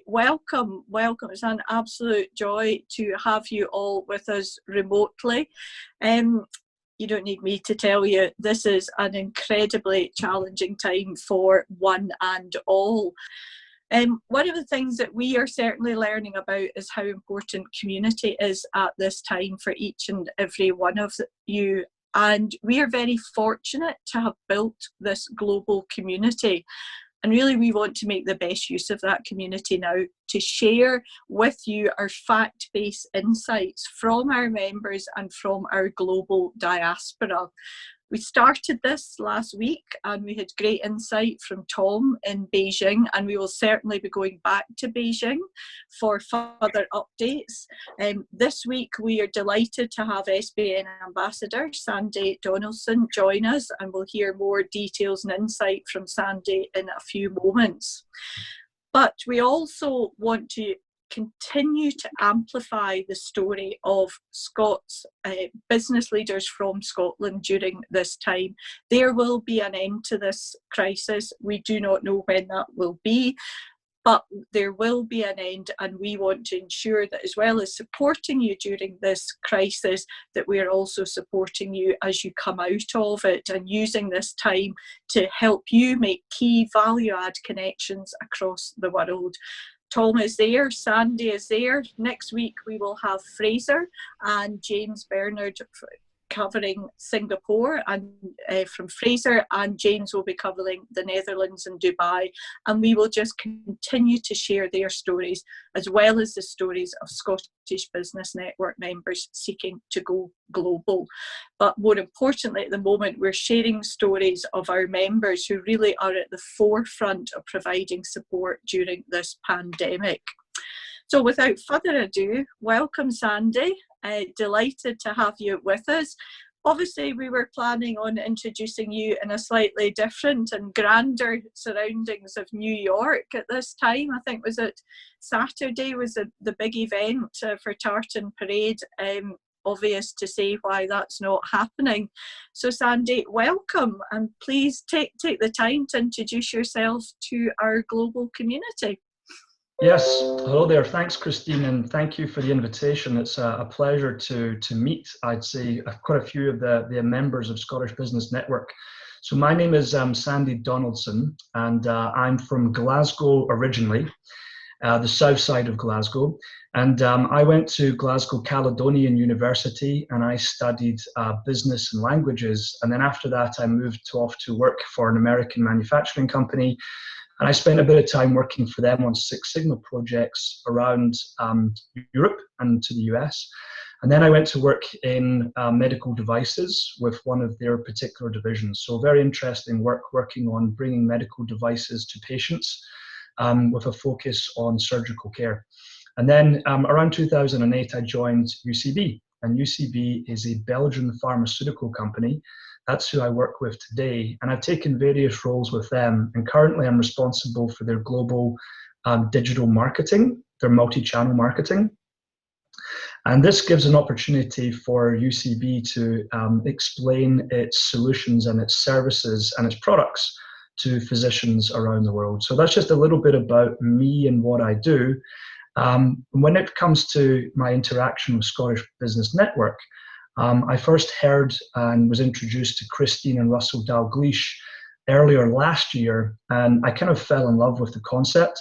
Sandy, welcome. It's an absolute joy to have you all with us remotely. You don't need me to tell you, this is an incredibly challenging time for one and all. One of the things that we are certainly learning about is how important community is at this time for each and every one of you. And we are very fortunate to have built this global community. And really, we want to make the best use of that community now to share with you our fact-based insights from our members and from our global diaspora. We started this last week and we had great insight from Tom in Beijing, and we will certainly be going back to Beijing for further updates. This week we are delighted to have SBN Ambassador Sandy Donaldson join us, and we'll hear more details and insight from Sandy in a few moments. But we also want to continue to amplify the story of Scots business leaders from Scotland during this time. There will be an end to this crisis. We do not know when that will be, but there will be an end, and we want to ensure that as well as supporting you during this crisis, that we are also supporting you as you come out of it and using this time to help you make key value-add connections across the world. Tom is there, Sandy is there. Next week we will have Fraser and James Bernard covering Singapore, and from Fraser, and James will be covering the Netherlands and Dubai, and we will just continue to share their stories as well as the stories of Scottish Business Network members seeking to go global. But more importantly, at the moment, we're sharing stories of our members who really are at the forefront of providing support during this pandemic. So without further ado, welcome Sandy. Delighted to have you with us. Obviously, we were planning on introducing you in a slightly different and grander surroundings of New York at this time. I think was it Saturday was the big event for Tartan Parade. Obvious to say why that's not happening. So Sandy, welcome, and please take the time to introduce yourself to our global community. Yes, hello there. Thanks, Christine, and thank you for the invitation. It's a pleasure to meet, I'd say, quite a few of the members of Scottish Business Network. So my name is Sandy Donaldson, and I'm from Glasgow originally, the south side of Glasgow. And I went to Glasgow Caledonian University, and I studied business and languages. And then after that, I moved off to work for an American manufacturing company. And I spent a bit of time working for them on Six Sigma projects around Europe and to the US. And then I went to work in medical devices with one of their particular divisions. So very interesting work working on bringing medical devices to patients with a focus on surgical care. And then around 2008, I joined UCB. And UCB is a Belgian pharmaceutical company. That's who I work with today. And I've taken various roles with them. And currently I'm responsible for their global digital marketing, their multi-channel marketing. And this gives an opportunity for UCB to explain its solutions and its services and its products to physicians around the world. So that's just a little bit about me and what I do. When it comes to my interaction with Scottish Business Network, I first heard and was introduced to Christine and Russell Dalgleish earlier last year, and I kind of fell in love with the concept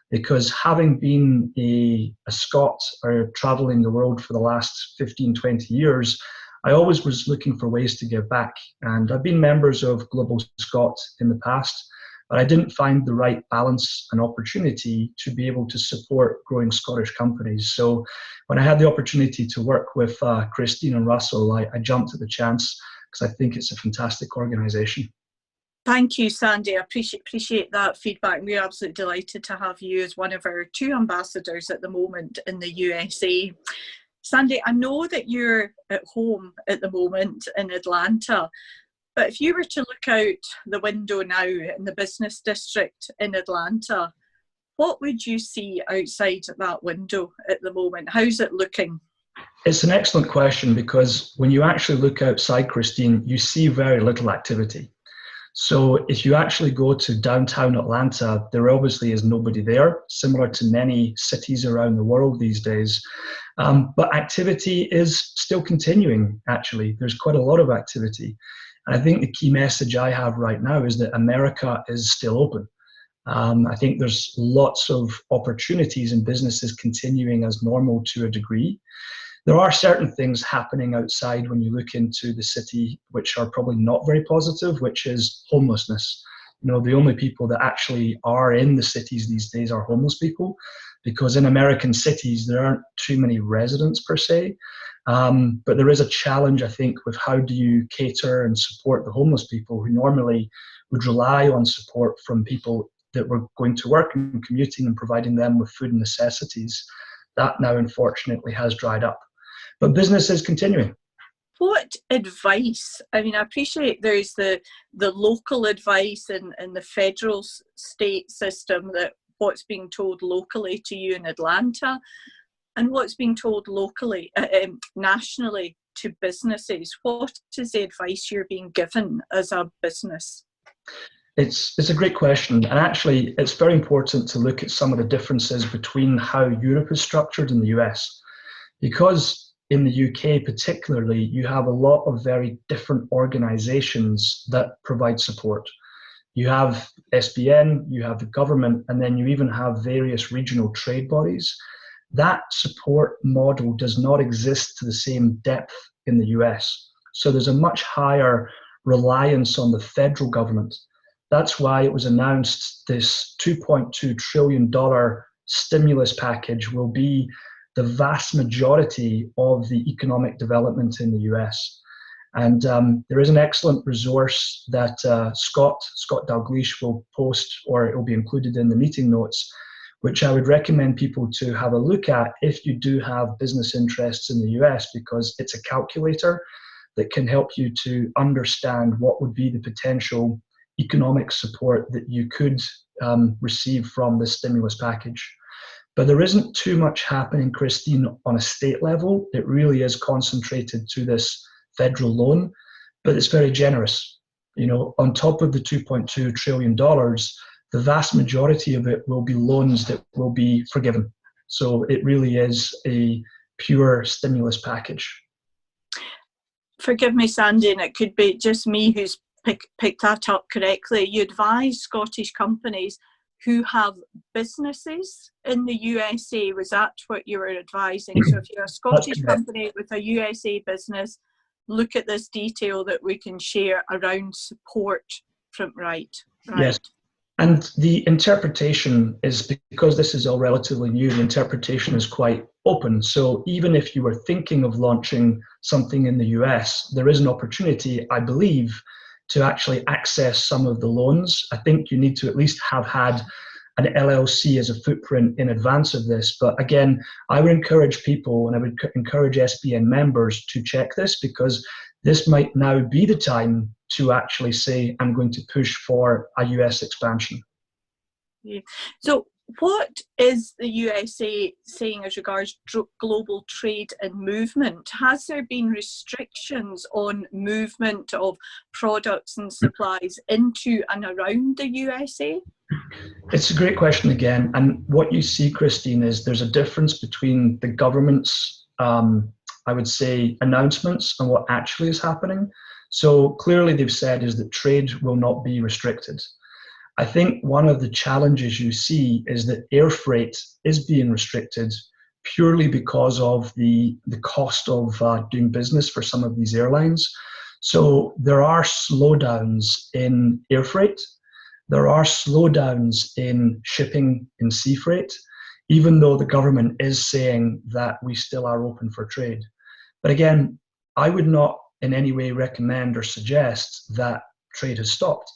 because having been a Scot or traveling the world for the last 15, 20 years, I always was looking for ways to give back. And I've been members of Global Scot in the past, but I didn't find the right balance and opportunity to be able to support growing Scottish companies. So when I had the opportunity to work with Christine and Russell, I jumped at the chance because I think it's a fantastic organisation. Thank you, Sandy. I appreciate that feedback. We're absolutely delighted to have you as one of our 2 ambassadors at the moment in the USA. Sandy, I know that you're at home at the moment in Atlanta, but if you were to look out the window now in the business district in Atlanta, what would you see outside that window at the moment? How's it looking? It's an excellent question because when you actually look outside, Christine, you see very little activity. So if you actually go to downtown Atlanta, there obviously is nobody there, similar to many cities around the world these days. But activity is still continuing, actually. There's quite a lot of activity. And I think the key message I have right now is that America is still open. I think there's lots of opportunities and businesses continuing as normal to a degree. There are certain things happening outside when you look into the city which are probably not very positive, which is homelessness. You know, the only people that actually are in the cities these days are homeless people, because in American cities there aren't too many residents per se. But there is a challenge, I think, with how do you cater and support the homeless people who normally would rely on support from people that were going to work and commuting and providing them with food and necessities. That now, unfortunately, has dried up. But business is continuing. What advice? I mean, I appreciate there's the local advice and the federal state system, that what's being told locally to you in Atlanta and what's being told locally, nationally to businesses. What is the advice you're being given as a business? It's a great question. And actually, it's very important to look at some of the differences between how Europe is structured and the US. Because in the UK particularly, you have a lot of very different organizations that provide support. You have SBN, you have the government, and then you even have various regional trade bodies. That support model does not exist to the same depth in the US. So there's a much higher reliance on the federal government. That's why it was announced this $2.2 trillion stimulus package will be the vast majority of the economic development in the US. And there is an excellent resource that Scott Dalgleish will post, or it will be included in the meeting notes, which I would recommend people to have a look at if you do have business interests in the US, because it's a calculator that can help you to understand what would be the potential economic support that you could receive from this stimulus package. But there isn't too much happening, Christine, on a state level. It really is concentrated to this federal loan, but it's very generous. You know, on top of the $2.2 trillion, the vast majority of it will be loans that will be forgiven. So it really is a pure stimulus package. Forgive me, Sandy, and it could be just me who's picked that up correctly. You advise Scottish companies who have businesses in the USA. Was that what you were advising? So if you're a Scottish company with a USA business, look at this detail that we can share around support from right. Yes. And the interpretation is, because this is all relatively new, the interpretation is quite open. So even if you were thinking of launching something in the US, there is an opportunity, I believe, to actually access some of the loans. I think you need to at least have had an LLC as a footprint in advance of this. But again, I would encourage people, and I would encourage SBN members to check this, because this might now be the time to actually say, I'm going to push for a US expansion. Yeah. So what is the USA saying as regards global trade and movement? Has there been restrictions on movement of products and supplies into and around the USA? It's a great question again. And what you see, Christine, is there's a difference between the government's, I would say, announcements and what actually is happening. So clearly they've said is that trade will not be restricted. I think one of the challenges you see is that air freight is being restricted purely because of the cost of doing business for some of these airlines. So there are slowdowns in air freight. There are slowdowns in shipping in sea freight, even though the government is saying that we still are open for trade. But again, I would not in any way recommend or suggest that trade has stopped.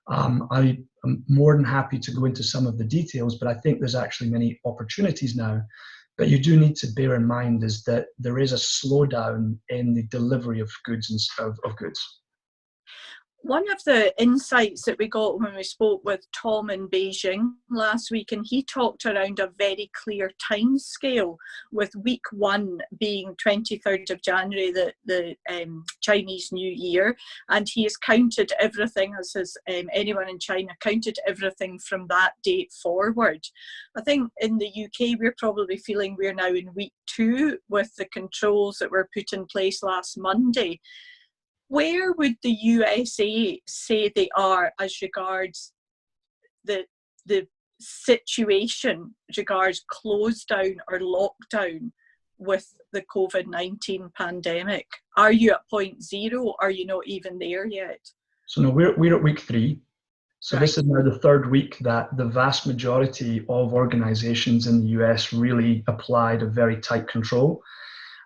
I'm more than happy to go into some of the details, but I think there's actually many opportunities now. But you do need to bear in mind is that there is a slowdown in the delivery of goods and of goods. One of the insights that we got when we spoke with Tom in Beijing last week, and he talked around a very clear time scale, with week 1 being 23rd of January, the Chinese New Year, and he has counted everything, as has anyone in China counted everything from that date forward. I think in the UK we're probably feeling we're now in week 2 with the controls that were put in place last Monday. Where would the USA say they are as regards the situation, regards close down or lockdown with the COVID-19 pandemic? Are you at point 0? Are you not even there yet? So no, we're at week 3. So Right. This is now the 3rd week that the vast majority of organizations in the US really applied a very tight control.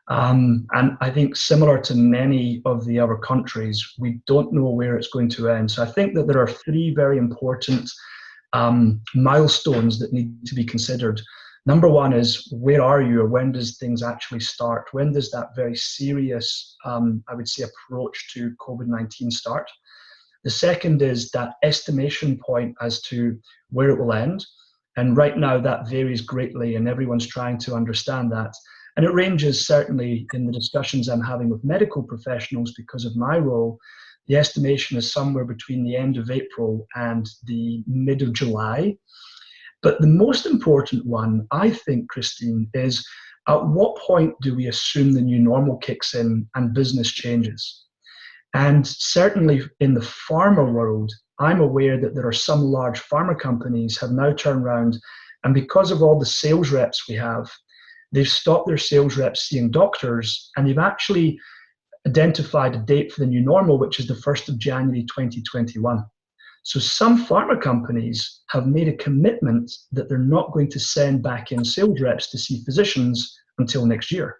And I think similar to many of the other countries, we don't know where it's going to end. So I think that there are 3 very important milestones that need to be considered. Number 1 is, where are you, or when does things actually start? When does that very serious, I would say, approach to COVID-19 start? The second is that estimation point as to where it will end. And right now that varies greatly, and everyone's trying to understand that. And it ranges, certainly in the discussions I'm having with medical professionals because of my role, the estimation is somewhere between the end of April and the mid of July. But the most important one, I think, Christine, is at what point do we assume the new normal kicks in and business changes? And certainly in the pharma world, I'm aware that there are some large pharma companies have now turned around, and because of all the sales reps we have, they've stopped their sales reps seeing doctors, and they've actually identified a date for the new normal, which is the 1st of January 2021. So some pharma companies have made a commitment that they're not going to send back in sales reps to see physicians until next year.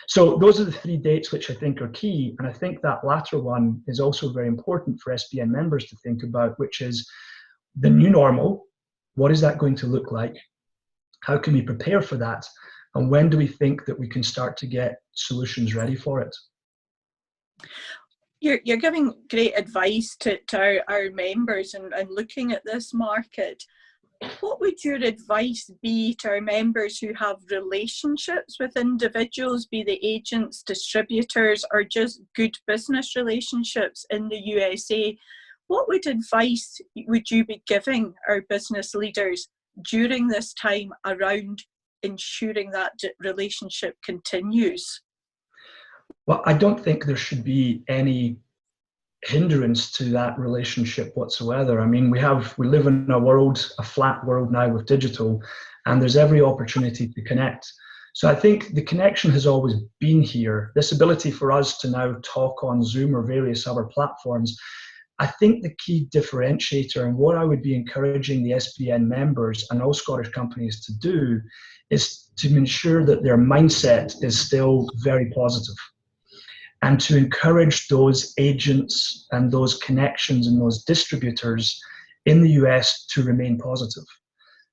So those are the 3 dates which I think are key, and I think that latter one is also very important for SBN members to think about, which is the new normal. What is that going to look like? How can we prepare for that? And when do we think that we can start to get solutions ready for it? You're giving great advice to our members and looking at this market. What would your advice be to our members who have relationships with individuals, be they agents, distributors, or just good business relationships in the USA? What advice would you be giving our business leaders during this time around ensuring that relationship continues? Well, I don't think there should be any hindrance to that relationship whatsoever. I mean, we live in a flat world now with digital, and there's every opportunity to connect. So I think the connection has always been here. This ability for us to now talk on Zoom or various other platforms, I think the key differentiator, and what I would be encouraging the SBN members and all Scottish companies to do, is to ensure that their mindset is still very positive, and to encourage those agents and those connections and those distributors in the US to remain positive.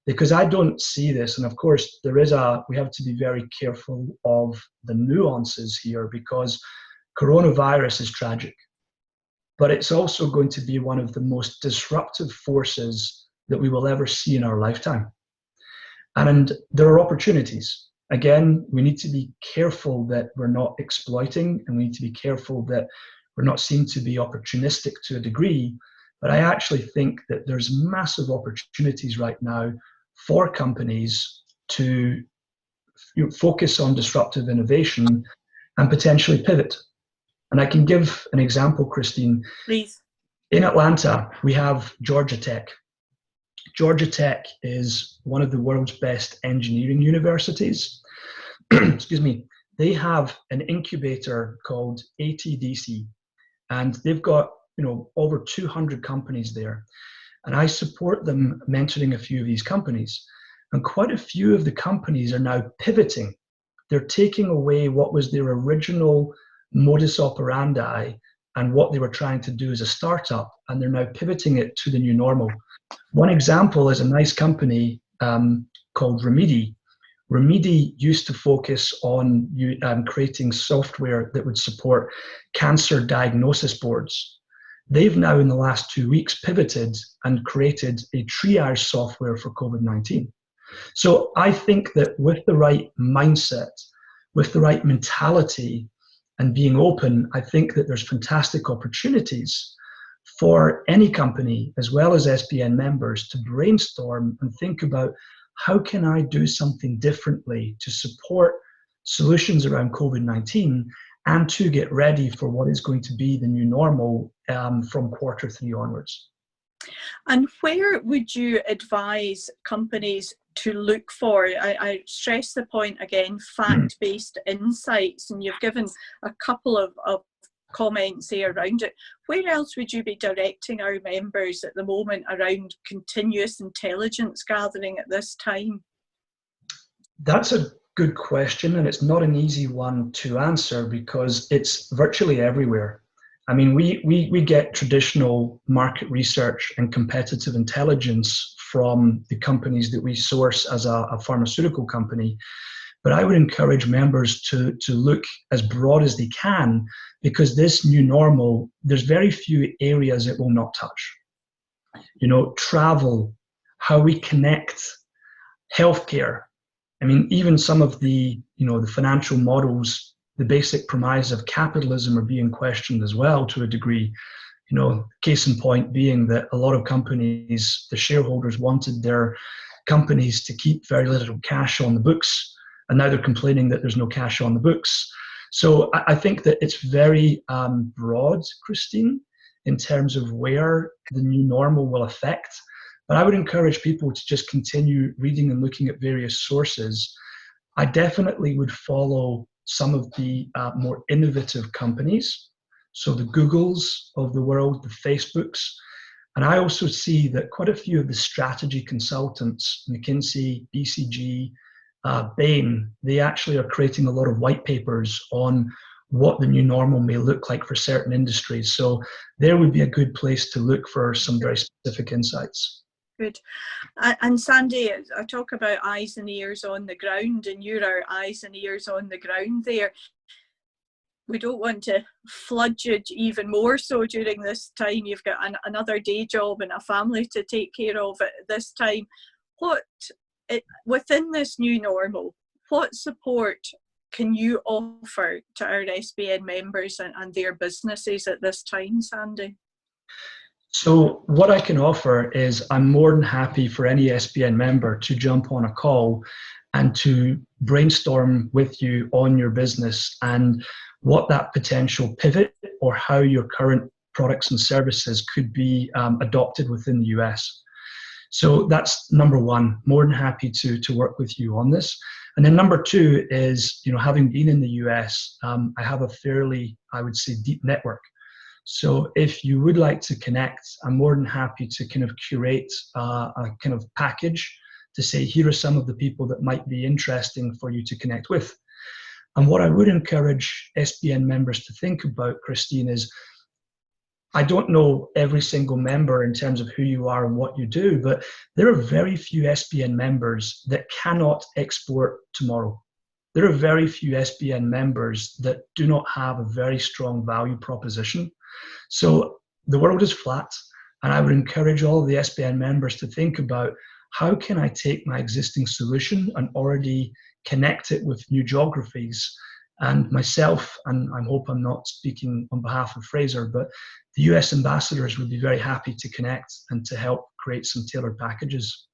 Because I don't see this, and of course we have to be very careful of the nuances here, because coronavirus is tragic, but it's also going to be one of the most disruptive forces that we will ever see in our lifetime. And there are opportunities. Again, we need to be careful that we're not exploiting, and we need to be careful that we're not seen to be opportunistic to a degree. But I actually think that there's massive opportunities right now for companies to focus on disruptive innovation and potentially pivot. And I can give an example, Christine. Please. In Atlanta, we have Georgia Tech. Georgia Tech is one of the world's best engineering universities. Excuse me. They have an incubator called ATDC, and they've got over 200 companies there. And I support them mentoring a few of these companies. And quite a few of the companies are now pivoting. They're taking away what was their original modus operandi and what they were trying to do as a startup, and they're now pivoting it to the new normal. One example is a nice company called Remedy. Remedy used to focus on creating software that would support cancer diagnosis boards. they've now in the last 2 weeks pivoted and created a triage software for COVID-19. So I think that with the right mindset, with the right mentality and being open, I think that there's fantastic opportunities for any company as well as SBN members to brainstorm and think about how can I do something differently to support solutions around COVID-19 and to get ready for what is going to be the new normal from Q3 onwards. And where would you advise companies to look for? I stress the point again, fact-based insights, and you've given a couple of comments there around it. Where else would you be directing our members at the moment around continuous intelligence gathering at this time? That's a good question, and it's not an easy one to answer because it's virtually everywhere. I mean, we get traditional market research and competitive intelligence from the companies that we source as a pharmaceutical company. But I would encourage members to look as broad as they can, because this new normal, there's very few areas it will not touch. You know, travel, how we connect, healthcare. I mean, even some of the, the financial models, the basic premise of capitalism are being questioned as well to a degree. You know, case in point being that a lot of companies, the shareholders wanted their companies to keep very little cash on the books, and now they're complaining that there's no cash on the books. So I think that it's very broad, Christine, in terms of where the new normal will affect. But I would encourage people to just continue reading and looking at various sources. I definitely would follow some of the more innovative companies, so the Googles of the world, the Facebooks. And I also see that quite a few of the strategy consultants, McKinsey, BCG, Bain, they actually are creating a lot of white papers on what the new normal may look like for certain industries. So there would be a good place to look for some very specific insights. Good. And Sandy, I talk about eyes and ears on the ground, and you're our eyes and ears on the ground there. We don't want to flood you even more so during this time. You've got another day job and a family to take care of at this time. Within this new normal, what support can you offer to our SBN members and their businesses at this time, Sandy? So what I can offer is I'm more than happy for any SBN member to jump on a call and to brainstorm with you on your business and what that potential pivot or how your current products and services could be adopted within the US. So that's number one, more than happy to work with you on this. And then number two is, having been in the US, I have a fairly, I would say, deep network. So if you would like to connect, I'm more than happy to kind of curate a kind of package to say, here are some of the people that might be interesting for you to connect with. And what I would encourage SBN members to think about, Christine, is I don't know every single member in terms of who you are and what you do, but there are very few SBN members that cannot export tomorrow. There are very few SBN members that do not have a very strong value proposition. So the world is flat, and I would encourage all of the SBN members to think about how can I take my existing solution and already connect it with new geographies. And myself, and I hope I'm not speaking on behalf of Fraser, but the US ambassadors would be very happy to connect and to help create some tailored packages.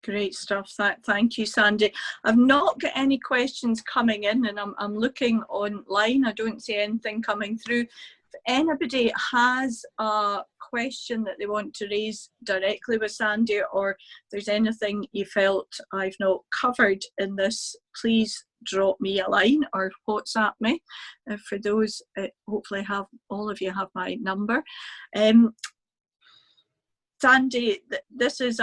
Great stuff. Thank you, Sandy. I've not got any questions coming in, and I'm looking online. I don't see anything coming through. If anybody has a question that they want to raise directly with Sandy, or there's anything you felt I've not covered in this, please drop me a line or WhatsApp me. For those, hopefully all of you have my number. Sandy, this is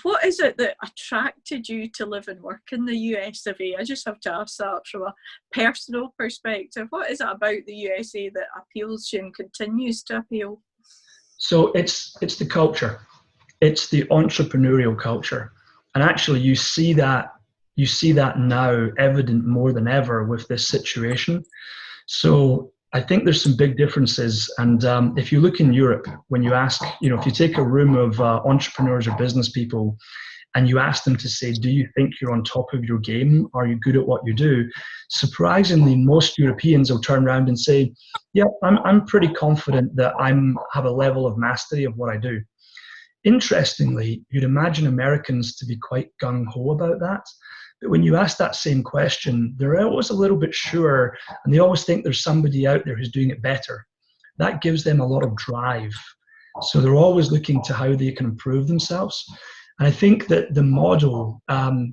what is it that attracted you to live and work in the US of A? I just have to ask that from a personal perspective. What is it about the USA that appeals to you and continues to appeal? So it's the culture. It's the entrepreneurial culture. And actually you see that now evident more than ever with this situation. So I think there's some big differences. And if you look in Europe, when you ask, if you take a room of entrepreneurs or business people and you ask them to say, do you think you're on top of your game? Are you good at what you do? Surprisingly, most Europeans will turn around and say, yeah, I'm pretty confident that I have a level of mastery of what I do. Interestingly, you'd imagine Americans to be quite gung-ho about that. But when you ask that same question, they're always a little bit sure, and they always think there's somebody out there who's doing it better. That gives them a lot of drive. So they're always looking to how they can improve themselves. And I think that the model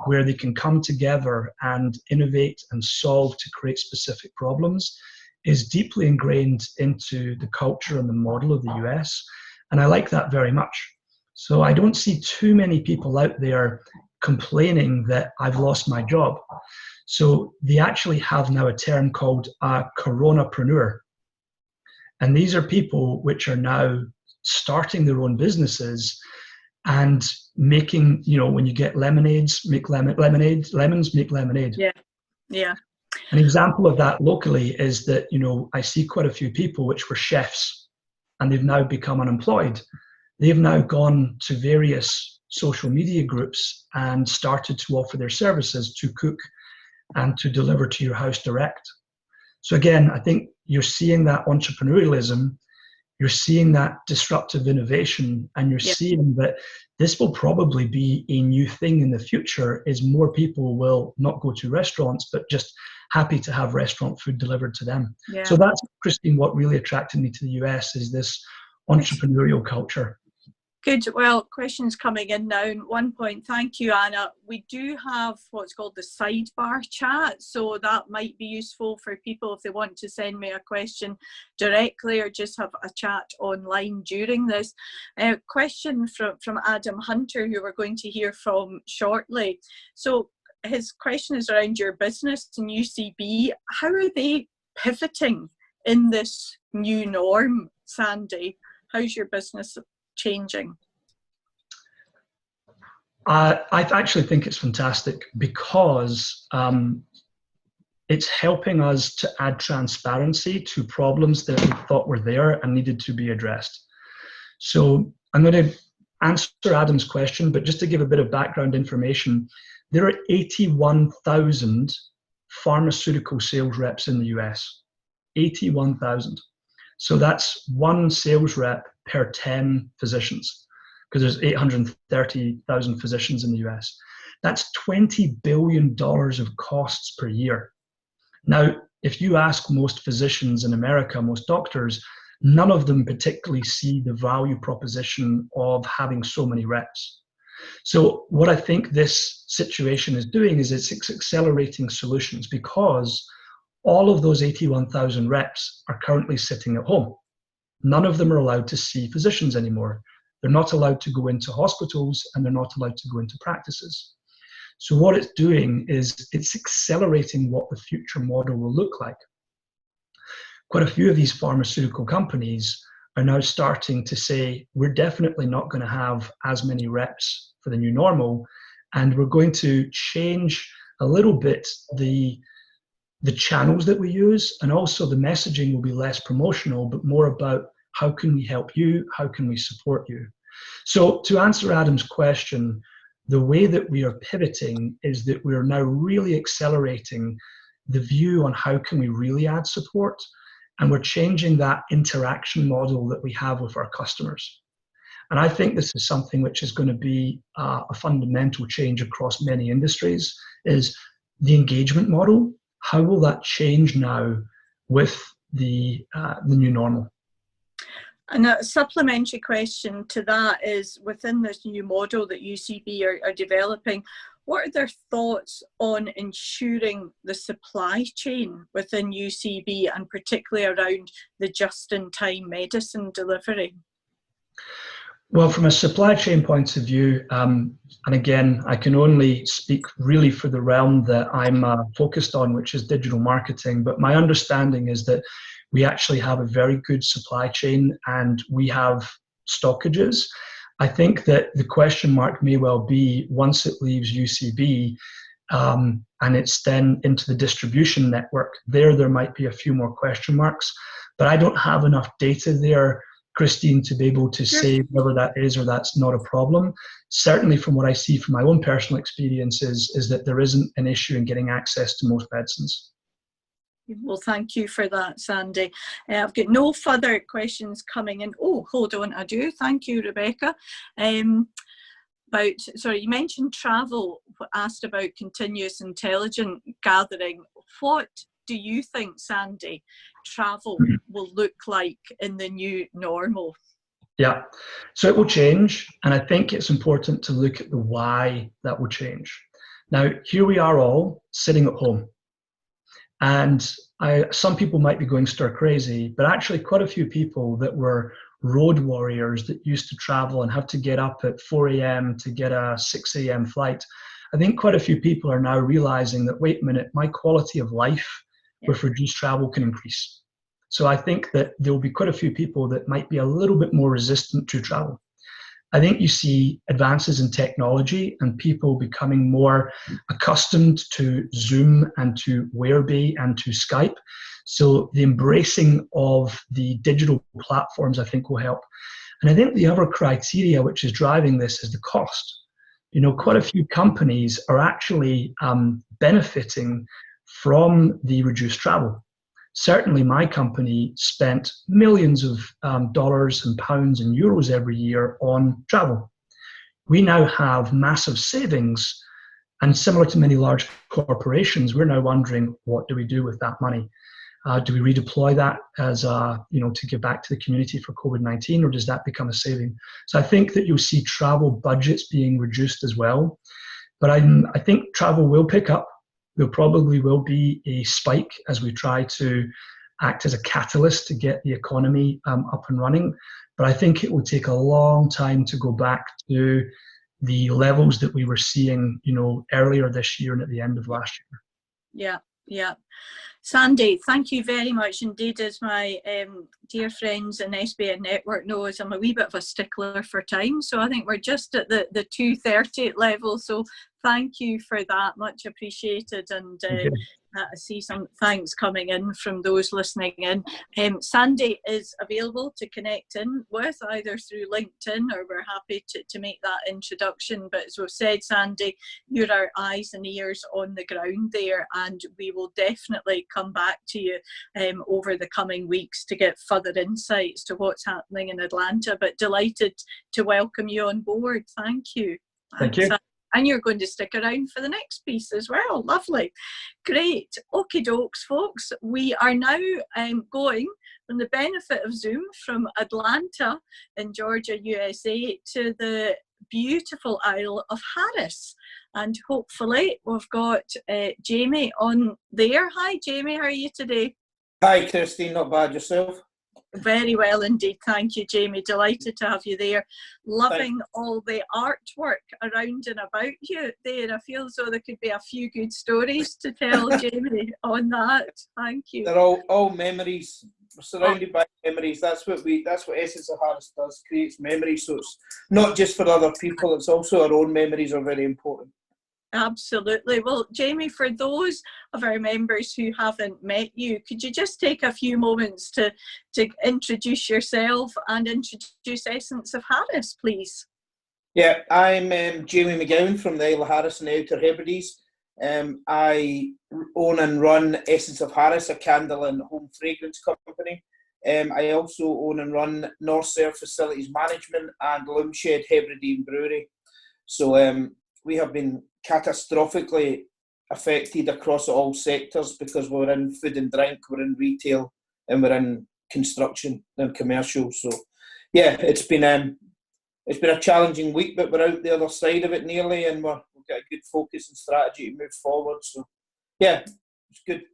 where they can come together and innovate and solve to create specific problems is deeply ingrained into the culture and the model of the US. And I like that very much. So I don't see too many people out there complaining that I've lost my job. So they actually have now a term called a coronapreneur. And these are people which are now starting their own businesses and making, when you get lemonades, make lemonade, lemons make lemonade. Yeah, yeah. An example of that locally is that, I see quite a few people which were chefs and they've now become unemployed. They've now gone to various social media groups and started to offer their services to cook and to deliver to your house direct. So again, I think you're seeing that entrepreneurialism, you're seeing that disruptive innovation, and you're seeing that this will probably be a new thing in the future, is more people will not go to restaurants, but just happy to have restaurant food delivered to them. Yeah. So that's, Christine, what really attracted me to the US is this entrepreneurial culture. Good. Well, questions coming in now. And 1 point, thank you, Anna. We do have what's called the sidebar chat, so that might be useful for people if they want to send me a question directly or just have a chat online during this. Question from Adam Hunter, who we're going to hear from shortly. So his question is around your business and UCB. How are they pivoting in this new norm, Sandy? How's your business changing? I actually think it's fantastic because it's helping us to add transparency to problems that we thought were there and needed to be addressed. So I'm going to answer Adam's question, but just to give a bit of background information, there are 81,000 pharmaceutical sales reps in the US. 81,000. So that's one sales rep per 10 physicians, because there's 830,000 physicians in the US. That's $20 billion of costs per year. Now, if you ask most physicians in America, most doctors, none of them particularly see the value proposition of having so many reps. So what I think this situation is doing is it's accelerating solutions, because all of those 81,000 reps are currently sitting at home. None of them are allowed to see physicians anymore. They're not allowed to go into hospitals and they're not allowed to go into practices. So what it's doing is it's accelerating what the future model will look like. Quite a few of these pharmaceutical companies are now starting to say, we're definitely not going to have as many reps for the new normal, and we're going to change a little bit the channels that we use, and also the messaging will be less promotional, but more about how can we help you, how can we support you. So to answer Adam's question, the way that we are pivoting is that we are now really accelerating the view on how can we really add support, and we're changing that interaction model that we have with our customers. And I think this is something which is going to be a fundamental change across many industries, is the engagement model. How will that change now with the new normal? And a supplementary question to that is, within this new model that UCB are developing, what are their thoughts on ensuring the supply chain within UCB, and particularly around the just-in-time medicine delivery? Well, from a supply chain point of view, and again, I can only speak really for the realm that I'm focused on, which is digital marketing, but my understanding is that we actually have a very good supply chain and we have stockages. I think that the question mark may well be, once it leaves UCB, and it's then into the distribution network, there might be a few more question marks. But I don't have enough data there, Christine, to be able to say whether that is or that's not a problem. Certainly from what I see from my own personal experiences is that there isn't an issue in getting access to most medicines. Well, thank you for that, Sandy. I've got no further questions coming in. Oh, hold on, I do. Thank you, Rebecca. Sorry, you mentioned travel, asked about continuous intelligence gathering. What do you think, Sandy, travel will look like in the new normal? Yeah, so it will change, and I think it's important to look at the why that will change. Now, here we are all sitting at home, and some people might be going stir crazy, but actually quite a few people that were road warriors that used to travel and have to get up at 4 a.m. to get a 6 a.m. flight. I think quite a few people are now realizing that, wait a minute, my quality of life with reduced travel can increase. So I think that there will be quite a few people that might be a little bit more resistant to travel. I think you see advances in technology and people becoming more accustomed to Zoom and to Whereby and to Skype. So the embracing of the digital platforms, I think, will help. And I think the other criteria which is driving this is the cost. You know, quite a few companies are actually benefiting from the reduced travel. Certainly my company spent millions of dollars and pounds and euros every year on travel. We now have massive savings, and similar to many large corporations, we're now wondering, what do we do with that money? Do we redeploy that as to give back to the community for COVID-19, or does that become a saving? So I think that you'll see travel budgets being reduced as well. But I think travel will pick up. There probably will be a spike as we try to act as a catalyst to get the economy up and running. But I think it will take a long time to go back to the levels that we were seeing, earlier this year and at the end of last year. Yeah. Sandy, thank you very much indeed. As my dear friends in SBN Network knows, I'm a wee bit of a stickler for time. So I think we're just at the 2:30 level. So thank you for that, much appreciated. And I see some thanks coming in from those listening in. Sandy is available to connect in with either through LinkedIn, or we're happy to make that introduction. But as we've said, Sandy, you're our eyes and ears on the ground there, and we will definitely come back to you over the coming weeks to get further insights to what's happening in Atlanta. But delighted to welcome you on board. Thank you. Thank you. And you're going to stick around for the next piece as well. Lovely. Great. Okie dokes, folks. We are now going from the benefit of Zoom from Atlanta in Georgia, USA, to the beautiful Isle of Harris. And hopefully we've got Jamie on there. Hi, Jamie. How are you today? Hi, Christine. Not bad. Yourself? Very well indeed. Thank you, Jamie. Delighted to have you there. Loving all the artwork around and about you there. I feel as though there could be a few good stories to tell, Jamie, on that. Thank you. They're all memories. We're surrounded by memories. That's what Essence of Harris does, creates memories. So it's not just for other people, it's also our own memories are very important. Absolutely. Well, Jamie, for those of our members who haven't met you, could you just take a few moments to introduce yourself and introduce Essence of Harris, please? Yeah, I'm Jamie McGowan from the Isle of Harris in the Outer Hebrides. I own and run Essence of Harris, a candle and home fragrance company. I also own and run North Surf Facilities Management and Loomshed Hebridean Brewery. So we have been catastrophically affected across all sectors because we're in food and drink, we're in retail, and we're in construction and commercial. So yeah, it's been a challenging week, but we're out the other side of it nearly, and we've got a good focus and strategy to move forward. So yeah, it's good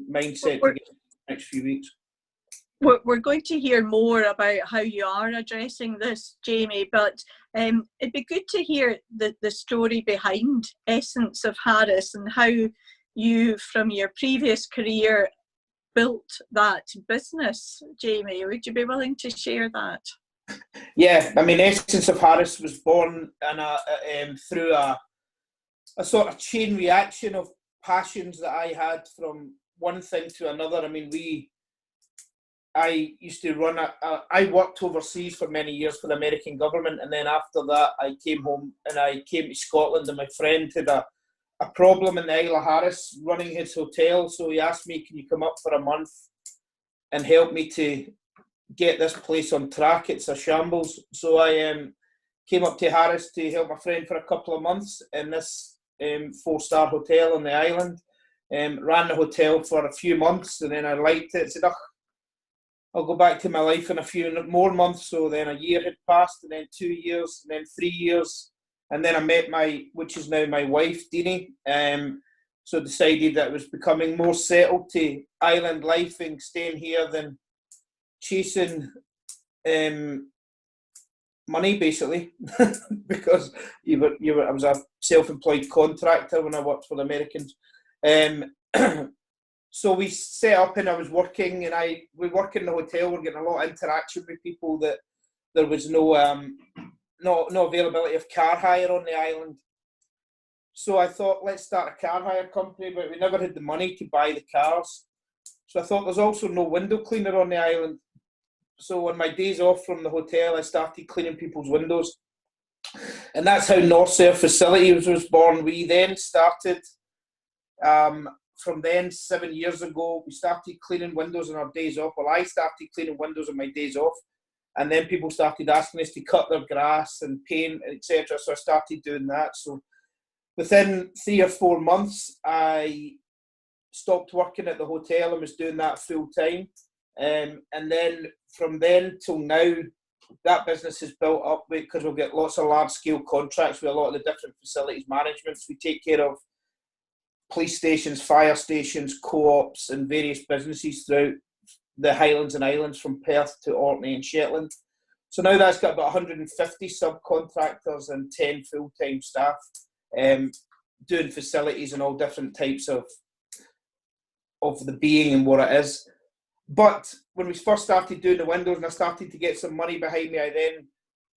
mindset to get the next few weeks. We're going to hear more about how you are addressing this, Jamie, but it'd be good to hear the story behind Essence of Harris and how you, from your previous career, built that business, Jamie. Would you be willing to share that? Yeah, I mean, Essence of Harris was born through a a sort of chain reaction of passions that I had from one thing to another. I mean, I used to run I worked overseas for many years for the American government, and then after that I came home and I came to Scotland, and my friend had a problem in the Isle of Harris running his hotel, so he asked me, can you come up for a month and help me to get this place on track? It's a shambles. So I came up to Harris to help my friend for a couple of months in this 4-star hotel on the island. Ran the hotel for a few months, and then I liked it. Said, I'll go back to my life in a few more months. So then a year had passed, and then 2 years, and then 3 years. And then I met which is now my wife, Deanie. So decided that it was becoming more settled to island life and staying here than chasing money, basically, because I was a self-employed contractor when I worked for the Americans. So we set up, and I was working, and we work in the hotel. We're getting a lot of interaction with people that there was no availability of car hire on the island. So I thought, let's start a car hire company, but we never had the money to buy the cars. So I thought, there's also no window cleaner on the island. So on my days off from the hotel, I started cleaning people's windows. And that's how North Surf Facilities was born. We then started, from then 7 years ago, we started cleaning windows on our days off. Well, I started cleaning windows on my days off. And then people started asking us to cut their grass and paint, etc. So I started doing that. So within 3 or 4 months, I stopped working at the hotel and was doing that full time. And then from then till now, that business has built up because we'll get lots of large scale contracts with a lot of the different facilities managements. We take care of police stations, fire stations, co-ops, and various businesses throughout the Highlands and Islands from Perth to Orkney and Shetland. So now that's got about 150 subcontractors and 10 full-time staff doing facilities and all different types of the being and what it is. But when we first started doing the windows and I started to get some money behind me, I then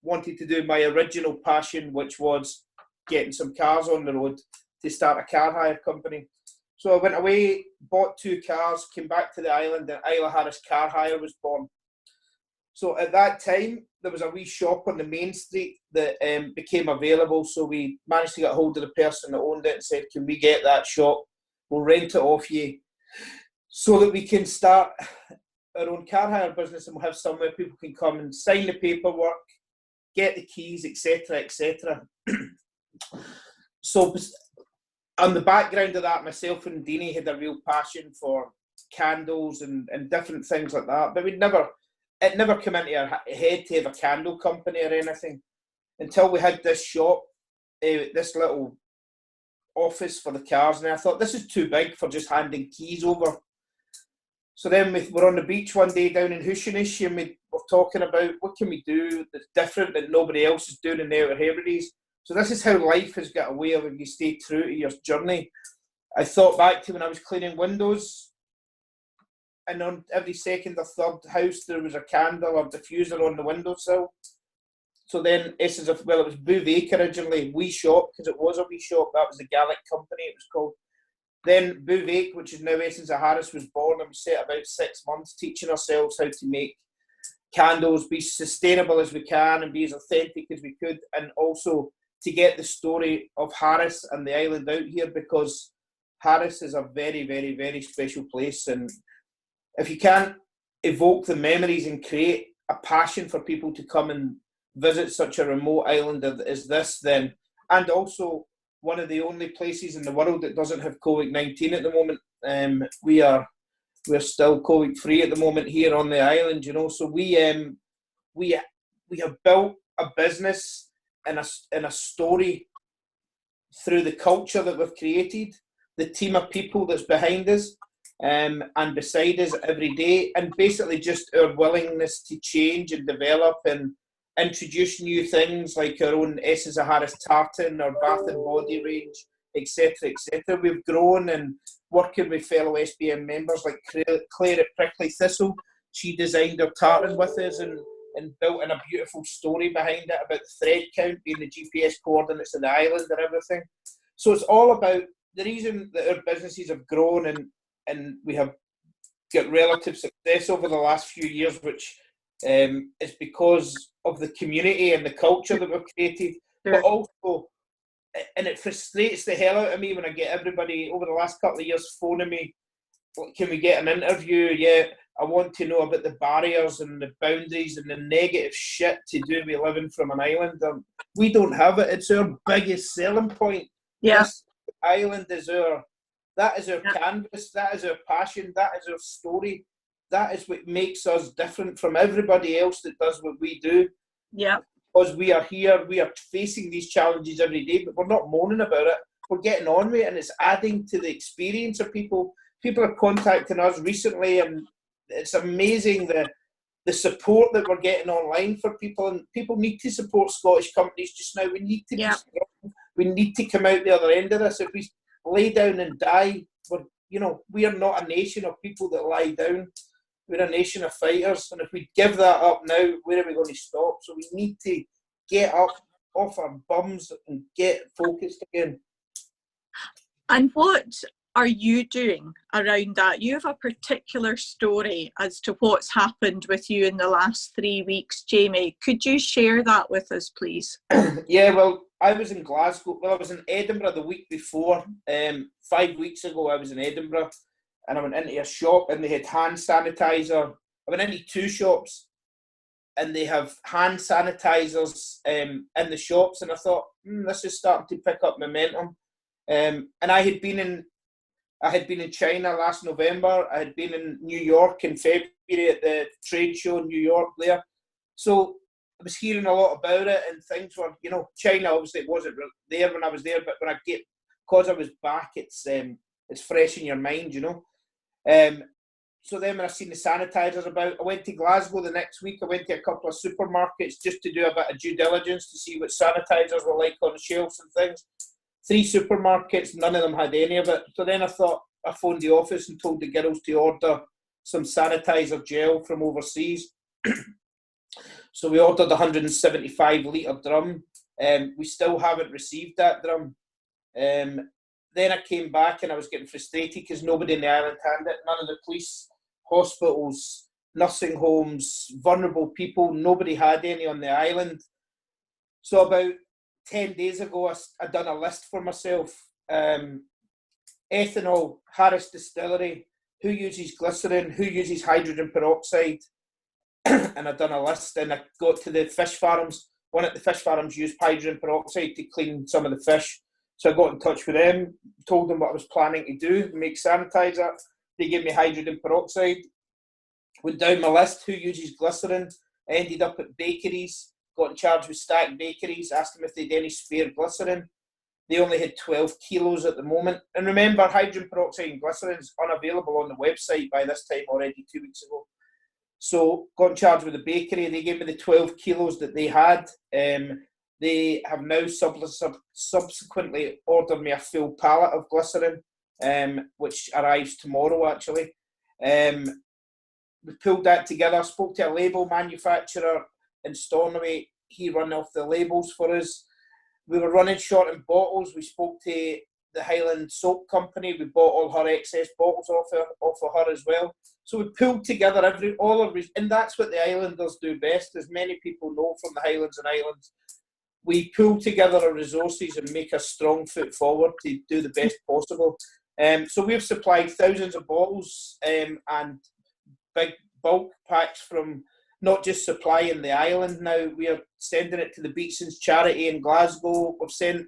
wanted to do my original passion, which was getting some cars on the road, to start a car hire company. So I went away, bought 2 cars, came back to the island, and Isle of Harris Car Hire was born. So at that time, there was a wee shop on the main street that became available. So we managed to get hold of the person that owned it and said, can we get that shop? We'll rent it off you so that we can start our own car hire business, and we'll have somewhere people can come and sign the paperwork, get the keys, etc., etc. So on the background of that, myself and Deanie had a real passion for candles and different things like that, but it never came into our head to have a candle company or anything until we had this shop, this little office for the cars, and I thought, this is too big for just handing keys over. So then we were on the beach one day down in Hushinish, and we were talking about what can we do that's different that nobody else is doing in the Outer Hebrides. So this is how life has got a way of, if you stay true to your journey. I thought back to when I was cleaning windows, and on every second or third house there was a candle or diffuser on the windowsill. So then it was Bouvic originally, wee shop, because it was a wee shop. That was the Gallic company it was called. Then Bouvic, which is now Essence of Harris, was born, and we set about 6 months teaching ourselves how to make candles, be sustainable as we can and be as authentic as we could, and also to get the story of Harris and the island out here, because Harris is a very, very, very special place. And if you can't evoke the memories and create a passion for people to come and visit such a remote island as this, then, and also one of the only places in the world that doesn't have COVID-19 at the moment. We're still COVID-free at the moment here on the island, you know. So we have built a business and a story through the culture that we've created, the team of people that's behind us and beside us every day, and basically just our willingness to change and develop and introduce new things like our own Essence of Harris tartan, our bath and body range, etc., etc. We've grown, and working with fellow SBN members like Claire at Prickly Thistle, she designed our tartan with us and built in a beautiful story behind it about the thread count being the GPS coordinates of the island and everything. So it's all about the reason that our businesses have grown and we have got relative success over the last few years, which is because of the community and the culture that we've created. Sure. But also, and it frustrates the hell out of me when I get everybody over the last couple of years phoning me, can we get an interview? Yeah, I want to know about the barriers and the boundaries and the negative shit to do with living from an island. We don't have it. It's our biggest selling point. Yeah. This island is our canvas, that is our passion, that is our story. That is what makes us different from everybody else that does what we do. Yeah. Because we are here, we are facing these challenges every day, but we're not moaning about it. We're getting on with it, and it's adding to the experience of people. People are contacting us recently, and it's amazing the support that we're getting online for people. And people need to support Scottish companies just now. We need to be strong. We need to come out the other end of this. If we lay down and die, we are not a nation of people that lie down. We're a nation of fighters, and if we give that up now, where are we going to stop? So we need to get up off our bums and get focused again. And what are you doing around that? You have a particular story as to what's happened with you in the last 3 weeks, Jamie. Could you share that with us, please? Yeah, well, I was in Glasgow. Well, I was in Edinburgh the week before. 5 weeks ago, I was in Edinburgh, and I went into a shop, and they had hand sanitizer. I went into 2 shops, and they have hand sanitizers in the shops, and I thought, this is starting to pick up momentum. And I had been in China last November. I had been in New York in February at the trade show in New York there. So I was hearing a lot about it, and things were, China obviously it wasn't there when I was there, but when because I was back, it's fresh in your mind, So then when I seen the sanitizers about, I went to Glasgow the next week. I went to a couple of supermarkets just to do a bit of due diligence to see what sanitizers were like on the shelves and things. 3 supermarkets, none of them had any of it. So then I thought, I phoned the office and told the girls to order some sanitizer gel from overseas. So we ordered a 175-litre drum. We still haven't received that drum. Then I came back and I was getting frustrated because nobody in the island had it. None of the police, hospitals, nursing homes, vulnerable people, nobody had any on the island. So about 10 days ago, I done a list for myself. Ethanol, Harris Distillery, who uses glycerin, who uses hydrogen peroxide. And I done a list, and I got to the fish farms. One of the fish farms used hydrogen peroxide to clean some of the fish. So I got in touch with them, told them what I was planning to do, make sanitizer. They gave me hydrogen peroxide. Went down my list, who uses glycerin. I ended up at bakeries, got in charge with Stack Bakeries, asked them if they had any spare glycerin. They only had 12 kilos at the moment. And remember, hydrogen peroxide and glycerin is unavailable on the website by this time already 2 weeks ago. So got in charge with the bakery. They gave me the 12 kilos that they had. They have now subsequently ordered me a full pallet of glycerin, which arrives tomorrow actually. We pulled that together, spoke to a label manufacturer in Stornoway. He ran off the labels for us. We were running short in bottles. We spoke to the Highland Soap Company. We bought all her excess bottles off of her as well. So we pulled together and that's what the Islanders do best, as many people know from the Highlands and Islands. We pull together our resources and make a strong foot forward to do the best possible. So we've supplied thousands of bottles and big bulk packs from not just supplying the island now. We are sending it to the Beatsons charity in Glasgow. We've sent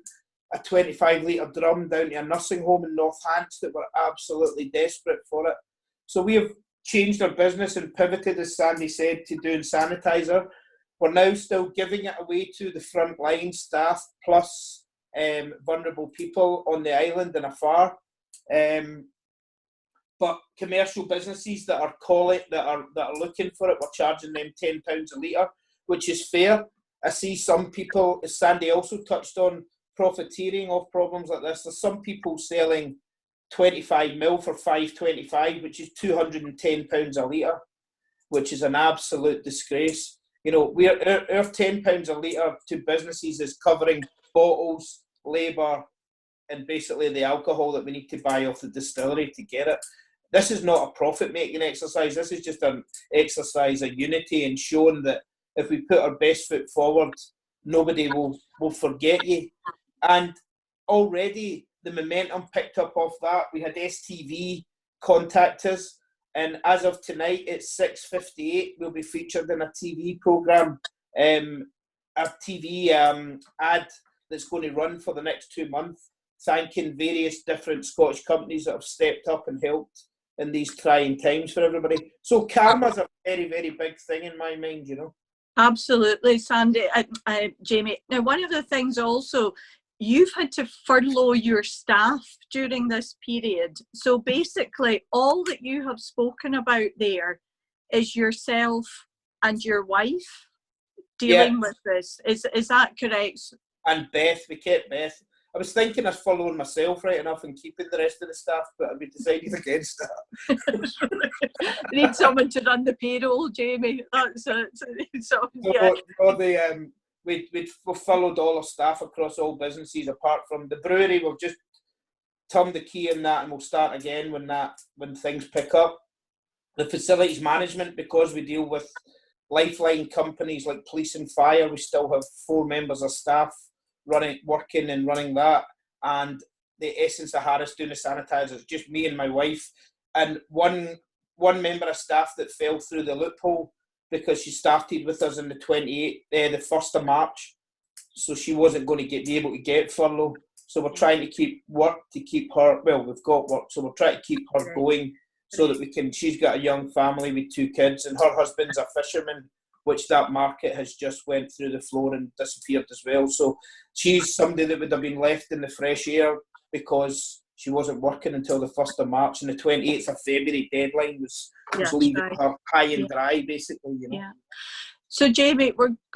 a 25-litre drum down to a nursing home in North Hants that were absolutely desperate for it. So we have changed our business and pivoted, as Sandy said, to doing sanitizer. We're now still giving it away to the frontline staff plus vulnerable people on the island and afar. But commercial businesses that are looking for it, we're charging them £10 a litre, which is fair. I see some people, as Sandy also touched on, profiteering off problems like this. There's some people selling 25ml for £5.25, which is £210 a litre, which is an absolute disgrace. Our £10 a litre to businesses is covering bottles, labour, and basically the alcohol that we need to buy off the distillery to get it. This is not a profit-making exercise. This is just an exercise of unity and showing that if we put our best foot forward, nobody will forget you. And already the momentum picked up off that. We had STV contact us, and as of tonight at 6:58, we'll be featured in a TV programme, a TV ad that's going to run for the next 2 months, thanking various different Scottish companies that have stepped up and helped in these trying times for everybody. So karma's a very, very big thing in my mind, you know. Absolutely, Sandy. Jamie, now one of the things also, you've had to furlough your staff during this period. So basically all that you have spoken about there is yourself and your wife dealing with this. Is that correct? And Beth, we kept Beth. I was thinking of following myself right enough and keeping the rest of the staff, but we decided against that. Need someone to run the payroll, Jamie. That's it. So, yeah. We've followed all our staff across all businesses, apart from the brewery. We've just turned the key in that, and we'll start again when things pick up. The facilities management, because we deal with lifeline companies like police and fire, we still have 4 members of staff working and running that, and the Essence of Harris doing the sanitizers. Just me and my wife, and one member of staff that fell through the loophole because she started with us on the 1st of March, so she wasn't going to be able to get furlough. So we're trying to keep work to keep her. Well, we've got work, so we're trying to keep her going so that we can. She's got a young family with 2 kids, and her husband's a fisherman, which that market has just went through the floor and disappeared as well. So she's somebody that would have been left in the fresh air because she wasn't working until the 1st of March, and the 28th of February deadline was leaving her high and dry, basically, you know. Yeah. So Jamie,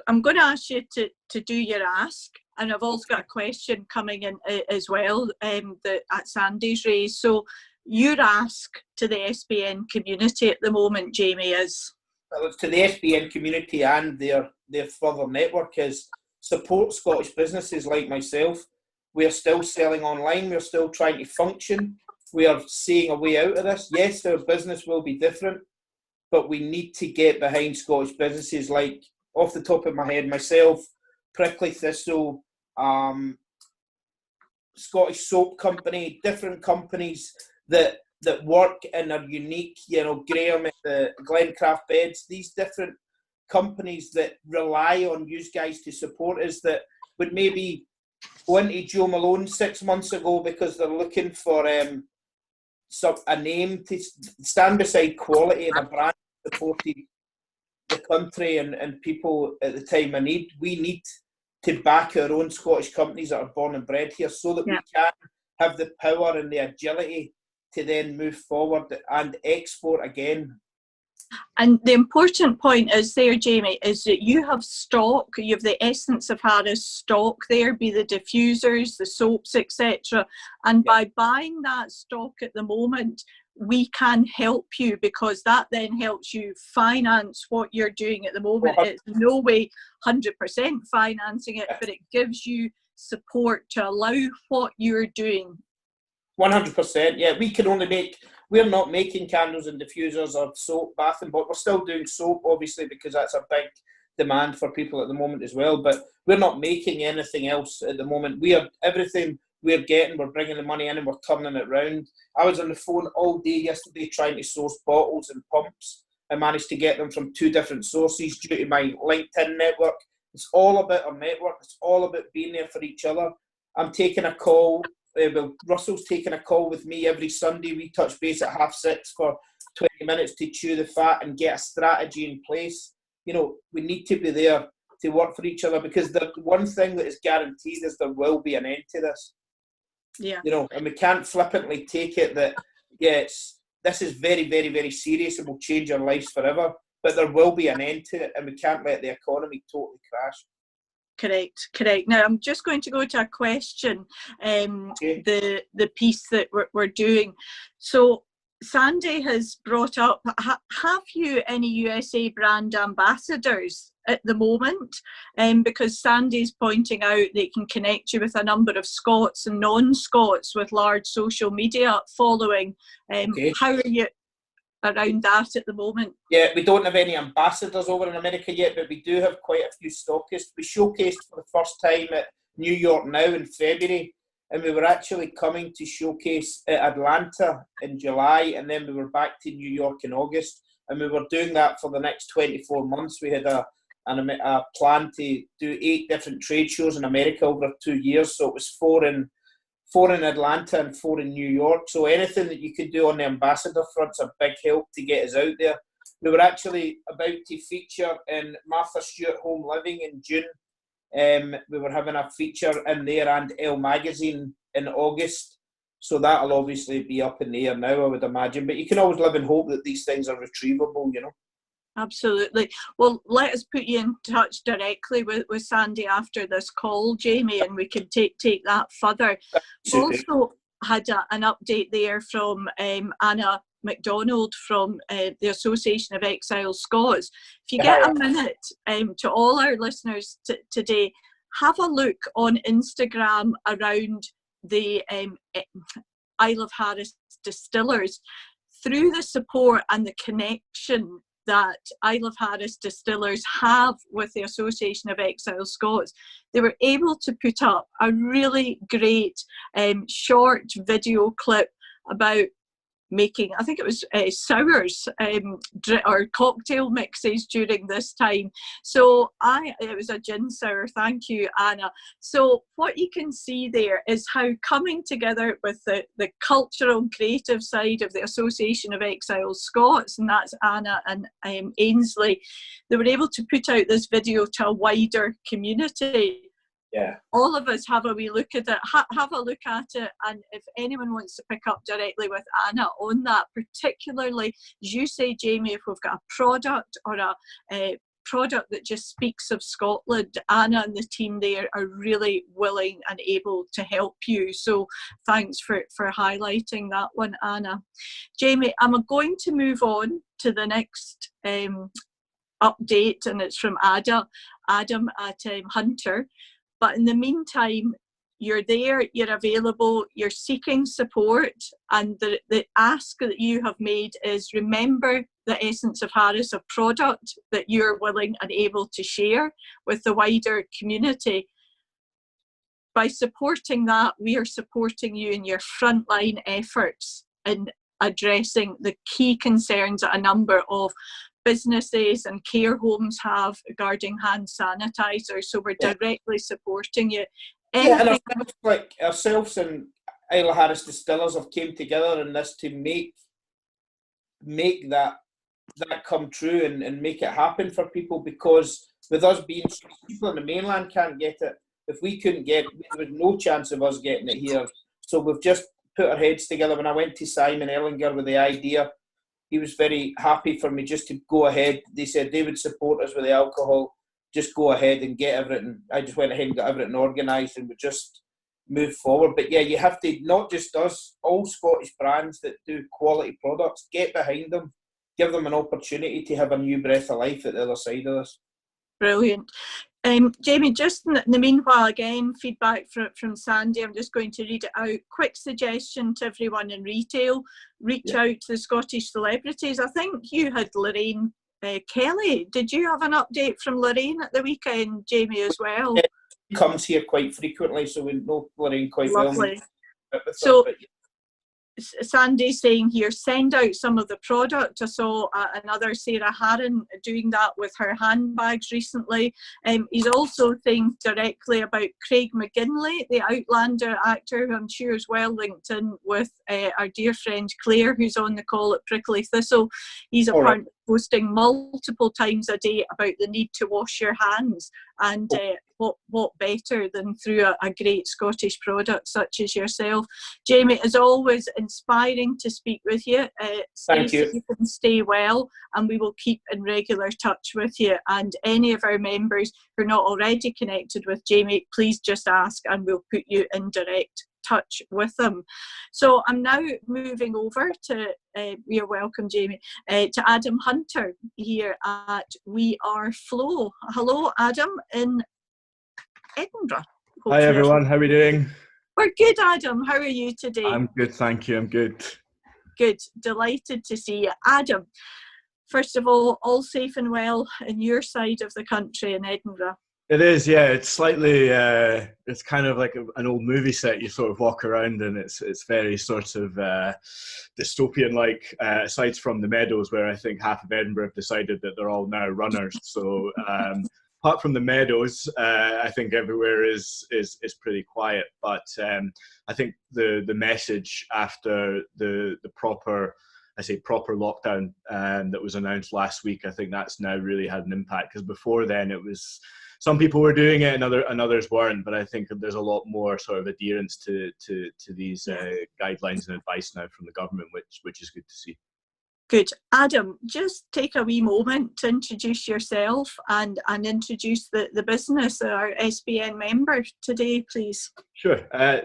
I'm going to ask you to do your ask, and I've also got a question coming in as well that Sandy's raised. So your ask to the SBN community at the moment, Jamie, is? To the SBN community and their further network is support Scottish businesses like myself. We are still selling online. We're still trying to function. We are seeing a way out of this. Yes, our business will be different, but we need to get behind Scottish businesses like, off the top of my head, myself, Prickly Thistle, Scottish Soap Company, different companies that work and are unique, you know, Graham at the Glencraft Beds, these different companies that rely on you guys to support us, that would maybe go into Joe Malone 6 months ago because they're looking for a name to stand beside quality and a brand that supported the country and people at the time of need. We need to back our own Scottish companies that are born and bred here so that we can have the power and the agility to then move forward and export again. And the important point is there, Jamie, is that you have stock, you have the Essence of Harris stock there, be the diffusers, the soaps, etc. And by buying that stock at the moment, we can help you, because that then helps you finance what you're doing at the moment. It's no way 100% financing it, but it gives you support to allow what you're doing. 100%, yeah. We can only we're not making candles and diffusers or soap, bath and body. We're still doing soap, obviously, because that's a big demand for people at the moment as well. But we're not making anything else at the moment. Everything we're getting, we're bringing the money in and we're turning it round. I was on the phone all day yesterday trying to source bottles and pumps. I managed to get them from 2 different sources due to my LinkedIn network. It's all about our network. It's all about being there for each other. I'm taking a call. Russell's taking a call with me every Sunday. We touch base at 6:30 for 20 minutes to chew the fat and get a strategy in place. You know, we need to be there to work for each other, because the one thing that is guaranteed is there will be an end to this. Yeah. You know, and we can't flippantly take it that, this is very, very, very serious and will change our lives forever. But there will be an end to it, and we can't let the economy totally crash. Correct. Now I'm just going to go to a question, the piece that we're doing. So Sandy has brought up, have you any USA brand ambassadors at the moment? Because Sandy's pointing out they can connect you with a number of Scots and non-Scots with large social media following. Okay. How are you around that at the moment? Yeah, we don't have any ambassadors over in America yet, but we do have quite a few stockists. We showcased for the first time at New York Now in February, and we were actually coming to showcase at Atlanta in July, and then we were back to New York in August, and we were doing that for the next 24 months. We had a plan to do 8 different trade shows in America over 2 years, so it was 4 in Atlanta and 4 in New York. So anything that you could do on the ambassador front's a big help to get us out there. We were actually about to feature in Martha Stewart Home Living in June. We were having a feature in there and Elle Magazine in August. So that'll obviously be up in the air now, I would imagine. But you can always live in hope that these things are retrievable, you know. Absolutely. Well, let us put you in touch directly with Sandy after this call, Jamie, and we can take that further. We also had an update there from Anna MacDonald from the Association of Exiled Scots. If you get a minute, to all our listeners today, have a look on Instagram around the Isle of Harris distillers. Through the support and the connection that Isle of Harris distillers have with the Association of Exiled Scots, they were able to put up a really great short video clip about making, I think it was sours or cocktail mixes during this time. So it was a gin sour, thank you, Anna. So what you can see there is how coming together with the cultural and creative side of the Association of Exiled Scots, and that's Anna and Ainsley, they were able to put out this video to a wider community. Yeah. All of us have a wee look at it, have a look at it, and if anyone wants to pick up directly with Anna on that, particularly, as you say, Jamie, if we've got a product or a product that just speaks of Scotland, Anna and the team there are really willing and able to help you. So thanks for highlighting that one, Anna. Jamie, I'm going to move on to the next update, and it's from Adam at Hunter. But in the meantime, you're there, you're available, you're seeking support, and the ask that you have made is remember the essence of Harris, a product that you're willing and able to share with the wider community. By supporting that, we are supporting you in your frontline efforts in addressing the key concerns that a number of businesses and care homes have regarding hand sanitizers. So we're directly supporting you. Yeah, and like ourselves and Isle of Harris distillers have came together in this to make that come true and make it happen for people, because with us being, people in the mainland can't get it. If we couldn't get it, there was no chance of us getting it here. So we've just put our heads together. When I went to Simon Ellinger with the idea, he was very happy for me just to go ahead. They said they would support us with the alcohol. Just go ahead and get everything. I just went ahead and got everything organised, and we just move forward. But yeah, you have to, not just us, all Scottish brands that do quality products, get behind them, give them an opportunity to have a new breath of life at the other side of this. Brilliant. Jamie, just in the meanwhile, again, feedback from Sandy, I'm just going to read it out. Quick suggestion to everyone in retail, reach out to the Scottish celebrities. I think you had Lorraine Kelly. Did you have an update from Lorraine at the weekend, Jamie, as well? She comes here quite frequently, so we know Lorraine quite Lovely. Well. So, Sandy saying here, send out some of the product. I saw another Sarah Harron doing that with her handbags recently. He's also saying directly about Craig McGinley, the Outlander actor, who I'm sure is well linked in with our dear friend Claire, who's on the call at Prickly Thistle. He's apparently posting multiple times a day about the need to wash your hands, and what better than through a great Scottish product such as yourself. Jamie, as always, inspiring to speak with you. Thank you. You can stay well, and we will keep in regular touch with you. And any of our members who are not already connected with Jamie, please just ask and we'll put you in direct touch with them. So I'm now moving over to, you're welcome, Jamie, to Adam Hunter here at We Are Phlo. Hello, Adam, in Edinburgh. Hi everyone, how are we doing? We're good, Adam. How are you today? I'm good, thank you, I'm good. Good, delighted to see you. Adam, first of all safe and well in your side of the country in Edinburgh? It is, yeah, it's slightly, it's kind of like an old movie set. You sort of walk around and it's very sort of dystopian-like, aside from the meadows where I think half of Edinburgh have decided that they're all now runners. So apart from the meadows, I think everywhere is pretty quiet. But I think the message after the proper lockdown that was announced last week, I think that's now really had an impact, because before then it was some people were doing it and others weren't, but I think there's a lot more sort of adherence to these guidelines and advice now from the government, which is good to see. Good. Adam, just take a wee moment to introduce yourself and introduce the business, our SBN member today, please. Sure.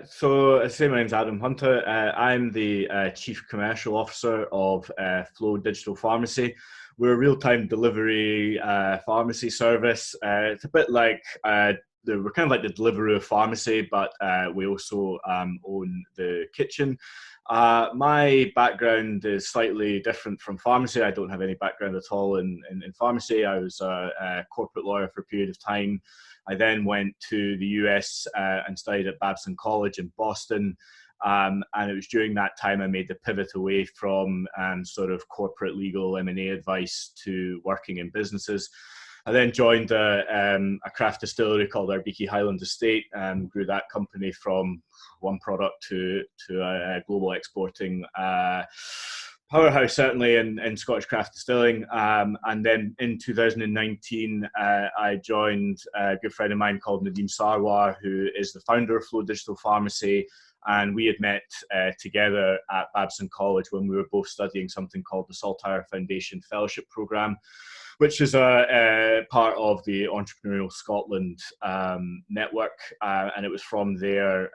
So, as I say, my name's Adam Hunter. I'm the Chief Commercial Officer of Phlo Digital Pharmacy. We're a real-time delivery pharmacy service. It's a bit like, we're kind of like the Deliveroo of pharmacy, but we also own the kitchen. My background is slightly different from pharmacy. I don't have any background at all in pharmacy. I was a corporate lawyer for a period of time. I then went to the US and studied at Babson College in Boston. And it was during that time I made the pivot away from sort of corporate legal M&A advice to working in businesses. I then joined a craft distillery called Arbiki Highland Estate and grew that company from one product to a global exporting powerhouse, certainly in Scottish craft distilling. And then in 2019, I joined a good friend of mine called Nadeem Sarwar, who is the founder of Phlo Digital Pharmacy. And we had met together at Babson College when we were both studying something called the Saltire Foundation Fellowship Programme, which is a part of the Entrepreneurial Scotland network. And it was from there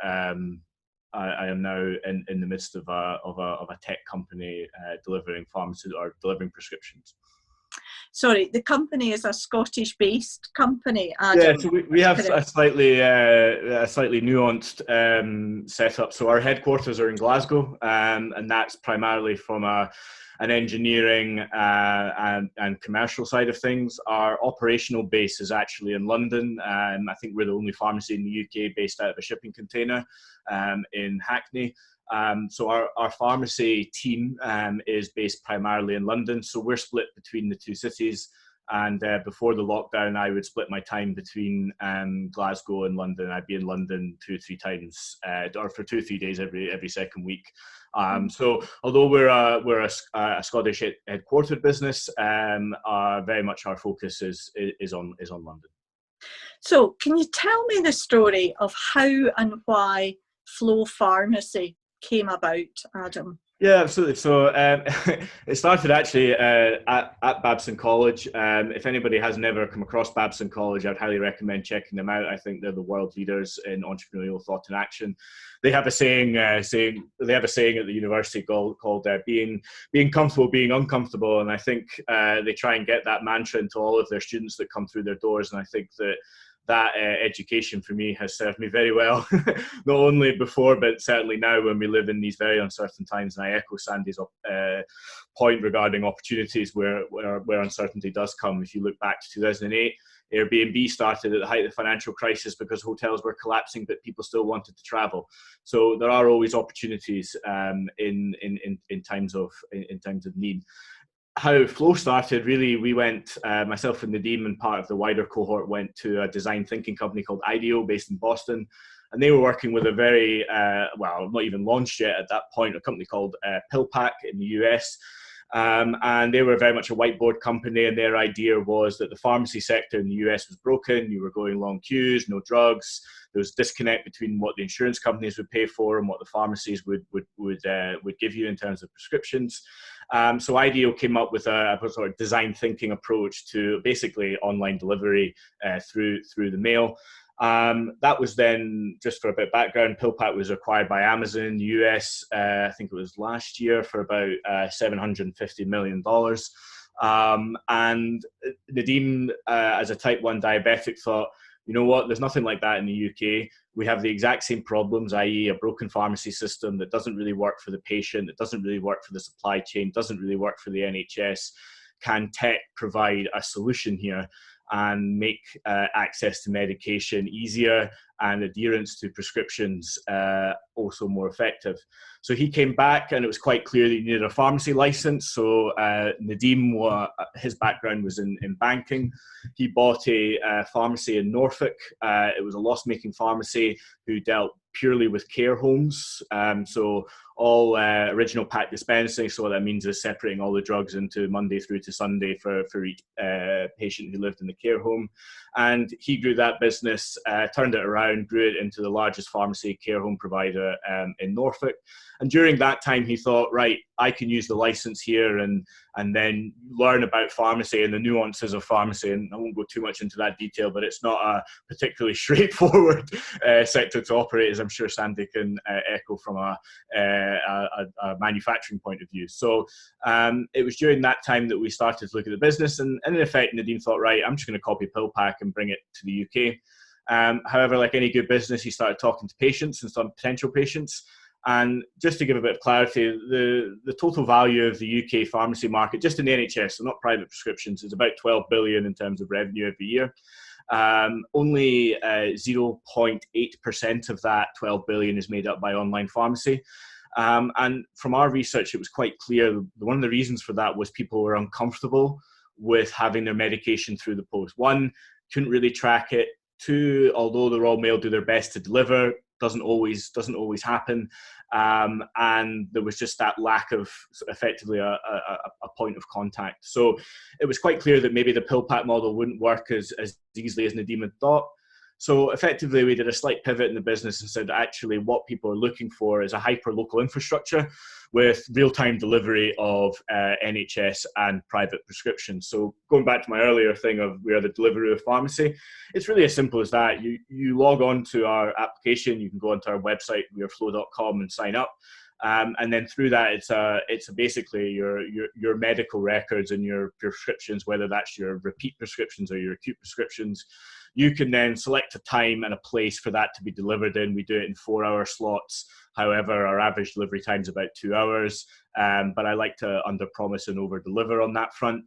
I am now in the midst of a tech company delivering prescriptions. Sorry, the company is a Scottish-based company, Adam. Yeah, so we have a slightly nuanced setup. So our headquarters are in Glasgow, and that's primarily from an engineering and commercial side of things. Our operational base is actually in London. I think we're the only pharmacy in the UK based out of a shipping container in Hackney. So our pharmacy team is based primarily in London. So we're split between the two cities. And before the lockdown, I would split my time between Glasgow and London. I'd be in London 2 or 3 times, or for 2 or 3 days every second week. So although we're a Scottish headquartered business, very much our focus is on London. So can you tell me the story of how and why Phlo Pharmacy came about, Adam? Yeah, absolutely. So it started actually at Babson College. If anybody has never come across Babson College, I'd highly recommend checking them out. I think they're the world leaders in entrepreneurial thought and action. They have a saying at the university called being comfortable, being uncomfortable. And I think they try and get that mantra into all of their students that come through their doors. And I think that education for me has served me very well, not only before, but certainly now when we live in these very uncertain times. And I echo Sandy's point regarding opportunities where uncertainty does come. If you look back to 2008, Airbnb started at the height of the financial crisis because hotels were collapsing, but people still wanted to travel. So there are always opportunities in times of need. How Phlo started, really, we went, myself and Nadeem and part of the wider cohort went to a design thinking company called IDEO based in Boston. And they were working with a very, not even launched yet at that point, a company called PillPack in the US. And they were very much a whiteboard company, and their idea was that the pharmacy sector in the US was broken. You were going long queues, no drugs. There was disconnect between what the insurance companies would pay for and what the pharmacies would give you in terms of prescriptions. So IDEO came up with a sort of design thinking approach to basically online delivery through the mail. That was then, just for a bit of background, PillPack was acquired by Amazon US, I think it was last year, for about $750 million. And Nadeem, as a type 1 diabetic, thought, you know what, there's nothing like that in the UK. We have the exact same problems, i.e. a broken pharmacy system that doesn't really work for the patient, it doesn't really work for the supply chain, doesn't really work for the NHS. Can tech provide a solution here and make access to medication easier and adherence to prescriptions also more effective? So he came back, and it was quite clear that he needed a pharmacy license. So Nadeem, his background was in banking. He bought a pharmacy in Norfolk. It was a loss-making pharmacy who dealt purely with care homes. So all original pack dispensing. So what that means is separating all the drugs into Monday through to Sunday for each patient who lived in the care home. And he grew that business, turned it around, grew it into the largest pharmacy care home provider in Norfolk. And during that time, he thought, right, I can use the license here and then learn about pharmacy and the nuances of pharmacy. And I won't go too much into that detail, but it's not a particularly straightforward sector to operate, as I'm sure Sandy can echo from a manufacturing point of view. So it was during that time that we started to look at the business. And in effect, Nadeem thought, right, I'm just going to copy PillPack and bring it to the UK. However, like any good business, he started talking to patients and some potential patients. And just to give a bit of clarity, the total value of the UK pharmacy market, just in the NHS, so not private prescriptions, is about 12 billion in terms of revenue every year. Only 0.8% of that 12 billion is made up by online pharmacy. And from our research, it was quite clear one of the reasons for that was people were uncomfortable with having their medication through the post. One, couldn't really track it. Two, although the Royal Mail do their best to deliver, doesn't always happen. And there was just that lack of effectively a point of contact. So it was quite clear that maybe the PillPack model wouldn't work as easily as Nadeem had thought. So effectively, we did a slight pivot in the business and said, actually, what people are looking for is a hyper-local infrastructure with real-time delivery of NHS and private prescriptions. So going back to my earlier thing of we are the delivery of pharmacy, it's really as simple as that. You log on to our application, you can go onto our website, weareflo.com, and sign up. And then through that, it's basically your medical records and your prescriptions, whether that's your repeat prescriptions or your acute prescriptions. You can then select a time and a place for that to be delivered in. We do it in 4-hour slots. However, our average delivery time is about 2 hours. But I like to under-promise and over-deliver on that front.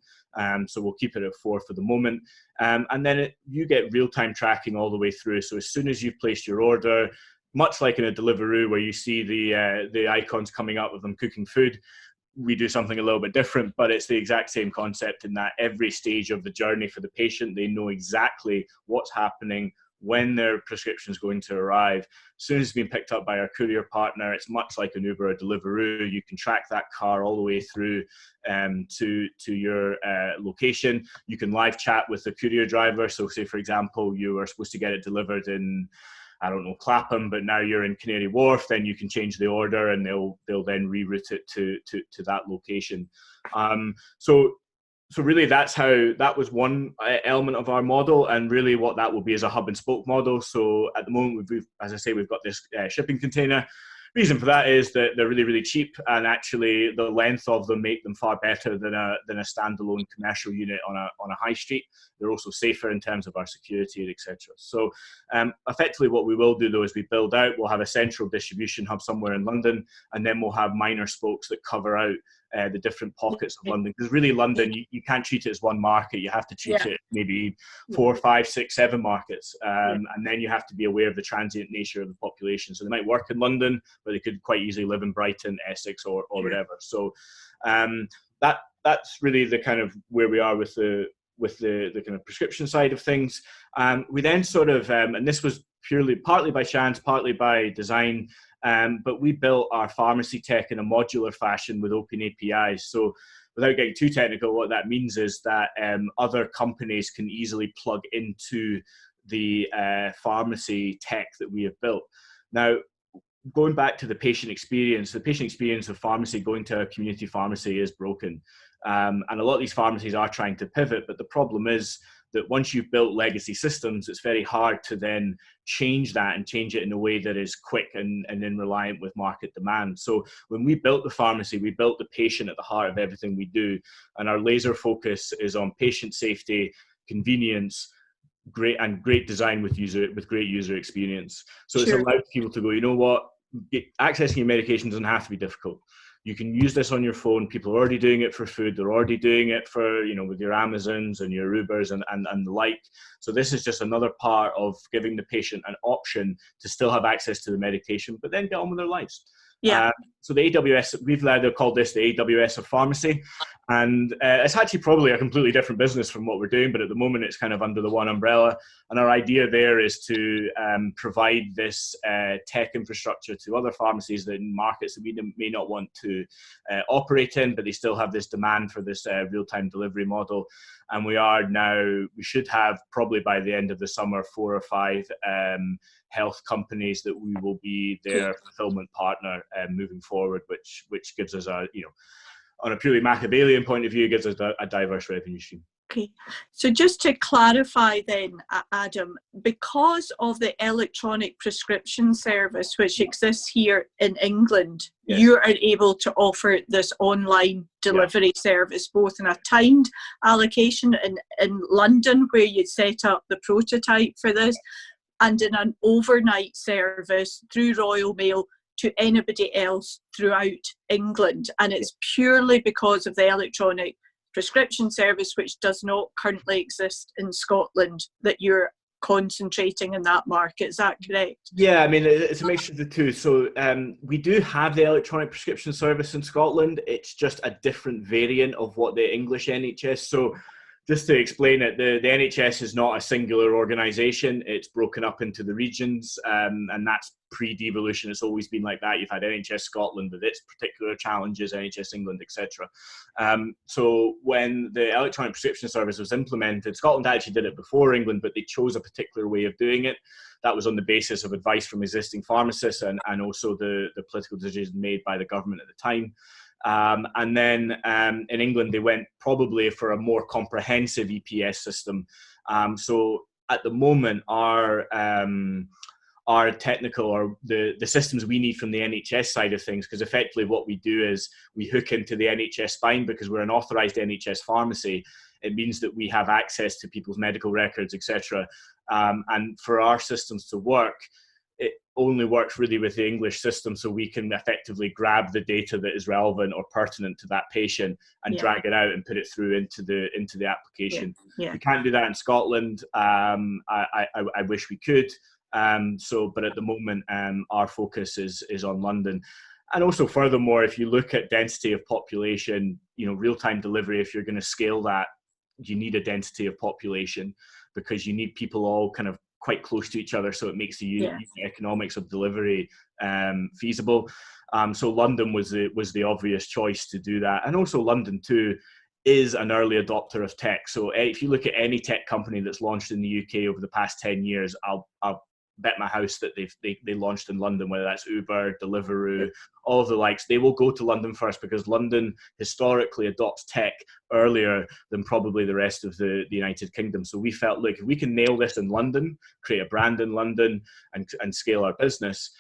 So we'll keep it at 4 for the moment. And then you get real-time tracking all the way through. So as soon as you've placed your order, much like in a Deliveroo where you see the icons coming up of them cooking food, we do something a little bit different, but it's the exact same concept in that every stage of the journey for the patient, they know exactly what's happening, when their prescription is going to arrive. As soon as it's been picked up by our courier partner, it's much like an Uber or Deliveroo. You can track that car all the way through to your location. You can live chat with the courier driver. So say, for example, you were supposed to get it delivered in, I don't know, Clapham, but now you're in Canary Wharf, then you can change the order and they'll then reroute it to that location. So really that was one element of our model, and really what that will be is a hub and spoke model. So at the moment, as I say, we've got this shipping container. Reason for that is that they're really, really cheap, and actually the length of them make them far better than a standalone commercial unit on a high street. They're also safer in terms of our security, etc. So effectively what we will do though is we build out, we'll have a central distribution hub somewhere in London, and then we'll have minor spokes that cover out the different pockets of London. Because really London, you can't treat it as one market. You have to treat it maybe 4, 5, 6, 7 markets. And then you have to be aware of the transient nature of the population. So they might work in London, but they could quite easily live in Brighton, Essex, or whatever. So that's really the kind of where we are with the kind of prescription side of things. We then sort of, and this was partly by chance, partly by design, but we built our pharmacy tech in a modular fashion with open APIs. So without getting too technical, what that means is that other companies can easily plug into the pharmacy tech that we have built. Now, going back to the patient experience of pharmacy going to a community pharmacy is broken. And a lot of these pharmacies are trying to pivot, but the problem is that once you've built legacy systems, it's very hard to then change that and change it in a way that is quick and then reliant with market demand. So when we built the pharmacy, we built the patient at the heart of everything we do. And our laser focus is on patient safety, convenience, great design with great user experience. So It's allowed people to go, you know what, accessing your medication doesn't have to be difficult. You can use this on your phone. People are already doing it for food. They're already doing it for, with your Amazons and your Ubers and the like. So this is just another part of giving the patient an option to still have access to the medication, but then get on with their lives. Yeah. So the AWS, we've either called this the AWS of pharmacy, and it's actually probably a completely different business from what we're doing, but at the moment it's kind of under the one umbrella. And our idea there is to provide this tech infrastructure to other pharmacies in markets that we may not want to operate in, but they still have this demand for this real-time delivery model. And we should have probably by the end of the summer 4 or 5 health companies that we will be their fulfillment partner moving forward, which gives us on a purely Machiavellian point of view, gives us a diverse revenue stream. Okay, so just to clarify then, Adam, because of the electronic prescription service which exists here in England, yes, you are able to offer this online delivery service, both in a timed allocation in London, where you'd set up the prototype for this, and in an overnight service through Royal Mail to anybody else throughout England. And it's purely because of the electronic prescription service, which does not currently exist in Scotland, that you're concentrating in that market. Is that correct? Yeah, I mean, it's a mixture of the two. So we do have the electronic prescription service in Scotland. It's just a different variant of what the English NHS. So just to explain it, the NHS is not a singular organisation. It's broken up into the regions, and that's pre-devolution. It's always been like that. You've had NHS Scotland with its particular challenges, NHS England, etc. So when the electronic prescription service was implemented, Scotland actually did it before England, but they chose a particular way of doing it. That was on the basis of advice from existing pharmacists and also the political decision made by the government at the time. And then in England, they went probably for a more comprehensive EPS system. So at the moment, our technical or the systems we need from the NHS side of things, because effectively what we do is we hook into the NHS spine because we're an authorised NHS pharmacy. It means that we have access to people's medical records, etc. And for our systems to work, it only works really with the English system, so we can effectively grab the data that is relevant or pertinent to that patient and drag it out and put it through into the application. We can't do that in Scotland. I wish we could. But at the moment, our focus is on London. And also, furthermore, if you look at density of population, real-time delivery, if you're going to scale that, you need a density of population because you need people all kind of quite close to each other, so it makes the economics of delivery feasible. So London was the obvious choice to do that, and also London too is an early adopter of tech. So if you look at any tech company that's launched in the UK over the past 10 years, I'll bet my house that they launched in London, whether that's Uber, Deliveroo, all of the likes. They will go to London first because London historically adopts tech earlier than probably the rest of the United Kingdom. So we felt, look, if we can nail this in London, create a brand in London and scale our business,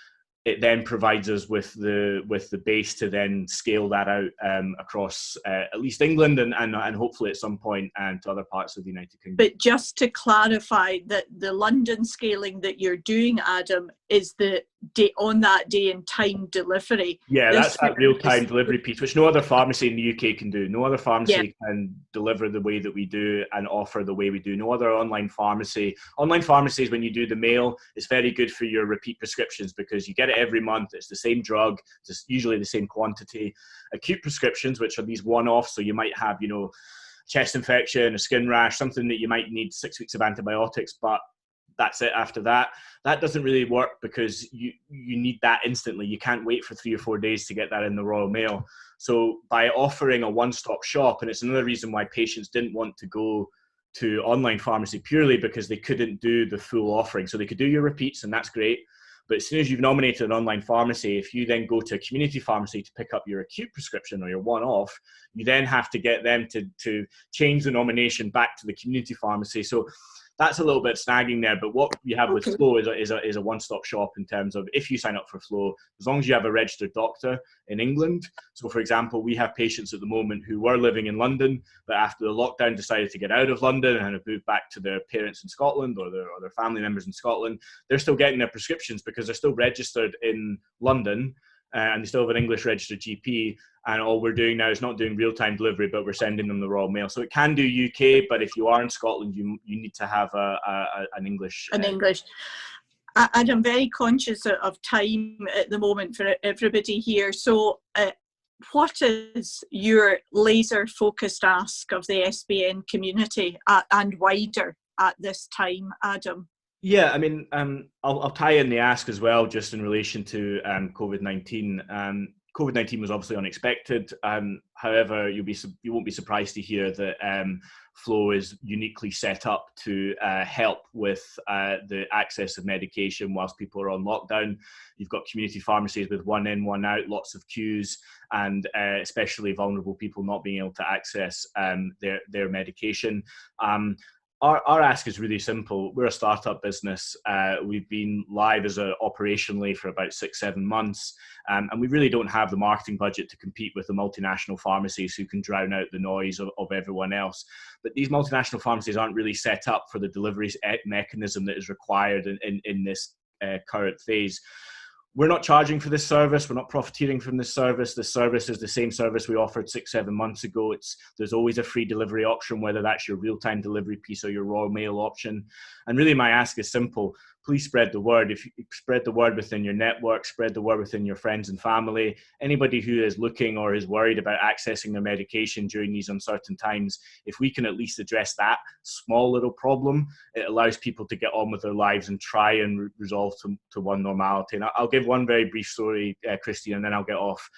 it then provides us with the base to then scale that out across at least England and hopefully at some point to other parts of the United Kingdom. But just to clarify, that the London scaling that you're doing, Adam, is the day on that day and time delivery. Yeah, that's that real-time delivery piece, which no other pharmacy in the UK can do. No other pharmacy can deliver the way that we do and offer the way we do. No other online pharmacy. Online pharmacies, when you do the mail, it's very good for your repeat prescriptions because you get it every month. It's the same drug. It's usually the same quantity. Acute prescriptions, which are these one-offs, so you might have, chest infection, a skin rash, something that you might need 6 weeks of antibiotics, but that's it after that. That doesn't really work because you need that instantly. You can't wait for 3 or 4 days to get that in the Royal Mail. So by offering a one-stop shop, and it's another reason why patients didn't want to go to online pharmacy purely because they couldn't do the full offering. So they could do your repeats, and that's great. But as soon as you've nominated an online pharmacy, if you then go to a community pharmacy to pick up your acute prescription or your one-off, you then have to get them to change the nomination back to the community pharmacy. So that's a little bit snagging there, but what you have with Phlo is a one-stop shop in terms of, if you sign up for Phlo, as long as you have a registered doctor in England. So for example, we have patients at the moment who were living in London, but after the lockdown decided to get out of London and have moved back to their parents in Scotland or their family members in Scotland. They're still getting their prescriptions because they're still registered in London, and they still have an English registered GP, and all we're doing now is not doing real-time delivery, but we're sending them the Royal Mail. So it can do UK, but if you are in Scotland, you need to have an English. English. And I'm very conscious of time at the moment for everybody here. So what is your laser-focused ask of the SBN community and wider at this time, Adam? Yeah, I mean, I'll tie in the ask as well, just in relation to COVID-19. COVID-19 was obviously unexpected. However, you won't be surprised to hear that Phlo is uniquely set up to help with the access of medication whilst people are on lockdown. You've got community pharmacies with one in, one out, lots of queues, and especially vulnerable people not being able to access their medication. Our ask is really simple. We're a startup business. We've been live operationally for about 6-7 months, and we really don't have the marketing budget to compete with the multinational pharmacies who can drown out the noise of everyone else. But these multinational pharmacies aren't really set up for the delivery mechanism that is required in this current phase. We're not charging for this service. We're not profiteering from this service. This service is the same service we offered 6-7 months ago. There's always a free delivery option, whether that's your real-time delivery piece or your Royal Mail option. And really my ask is simple. Please spread the word. If you spread the word within your network, spread the word within your friends and family, anybody who is looking or is worried about accessing their medication during these uncertain times, if we can at least address that small little problem, it allows people to get on with their lives and try and resolve to one normality. And I'll give one very brief story, Christine, and then I'll get off.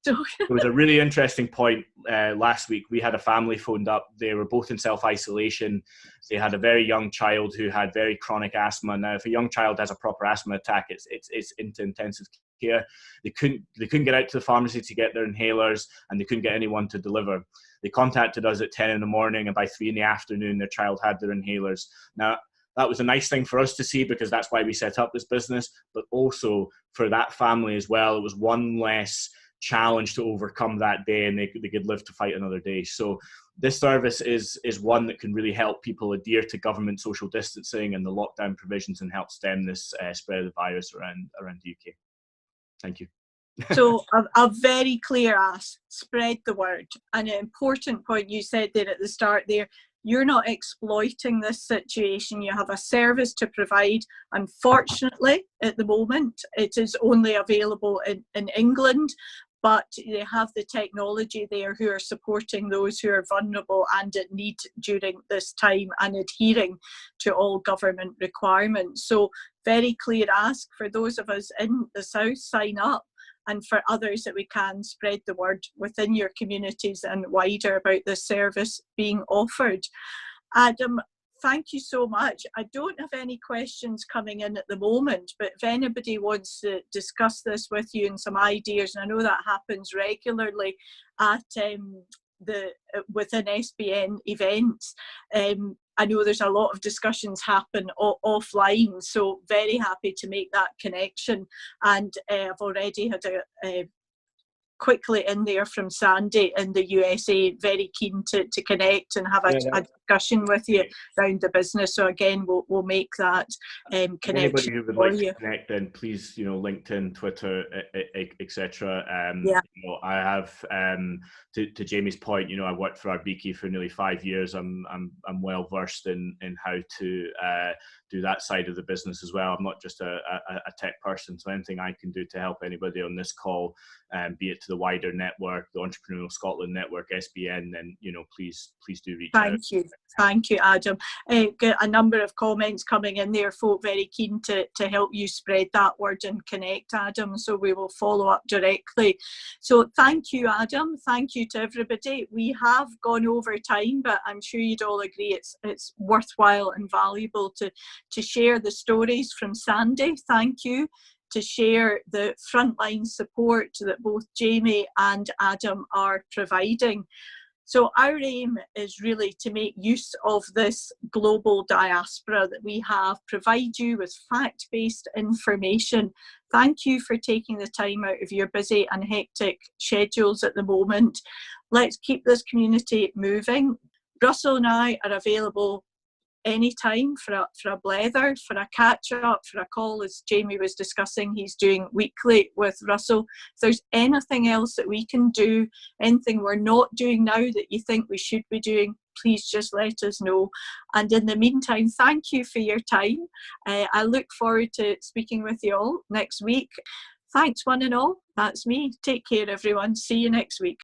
There was a really interesting point last week. We had a family phoned up. They were both in self-isolation. They had a very young child who had very chronic asthma. Now, if a young child has a proper asthma attack, it's into intensive care. They couldn't get out to the pharmacy to get their inhalers, and they couldn't get anyone to deliver. They contacted us at 10 in the morning, and by 3 in the afternoon, their child had their inhalers. Now, that was a nice thing for us to see, because that's why we set up this business, but also for that family as well. It was one less challenge to overcome that day, and they could live to fight another day. So this service is one that can really help people adhere to government social distancing and the lockdown provisions and help stem this spread of the virus around the UK. Thank you. So a very clear ask, spread the word. And an important point you said there at the start there, you're not exploiting this situation. You have a service to provide. Unfortunately, at the moment, it is only available in England, but they have the technology there who are supporting those who are vulnerable and in need during this time and adhering to all government requirements. So very clear ask for those of us in the South, sign up. And for others that we can spread the word within your communities and wider about this service being offered. Adam, thank you so much. I don't have any questions coming in at the moment, but if anybody wants to discuss this with you and some ideas, and I know that happens regularly at within SBN events, I know there's a lot of discussions happen offline, so very happy to make that connection. And I've already had a quickly in there from Sandy in the USA, very keen to connect and have a discussion with you around the business. So again, we'll make that connection. Anybody who would like to connect, then please, LinkedIn, Twitter, etc. I have, to Jamie's point, I worked for Arbiki for nearly 5 years. I'm well versed in how to do that side of the business as well. I'm not just a tech person, so anything I can do to help anybody on this call, be it to the wider network, the Entrepreneurial Scotland Network, SBN, then please do reach out. Thank you, Adam. Got a number of comments coming in there, folk very keen to help you spread that word and connect, Adam, so we will follow up directly. So thank you, Adam. Thank you to everybody. We have gone over time, but I'm sure you'd all agree it's worthwhile and valuable to share the stories from Sandy. Thank you to share the frontline support that both Jamie and Adam are providing. So our aim is really to make use of this global diaspora that we have, provide you with fact-based information. Thank you for taking the time out of your busy and hectic schedules at the moment. Let's keep this community moving. Russell and I are available anytime for a blether, for a catch up, for a call, as Jamie was discussing. He's doing weekly with Russell. If there's anything else that we can do, anything we're not doing now that you think we should be doing, please just let us know. And in the meantime, thank you for your time. I look forward to speaking with you all next week. Thanks one and all. That's me. Take care, everyone. See you next week.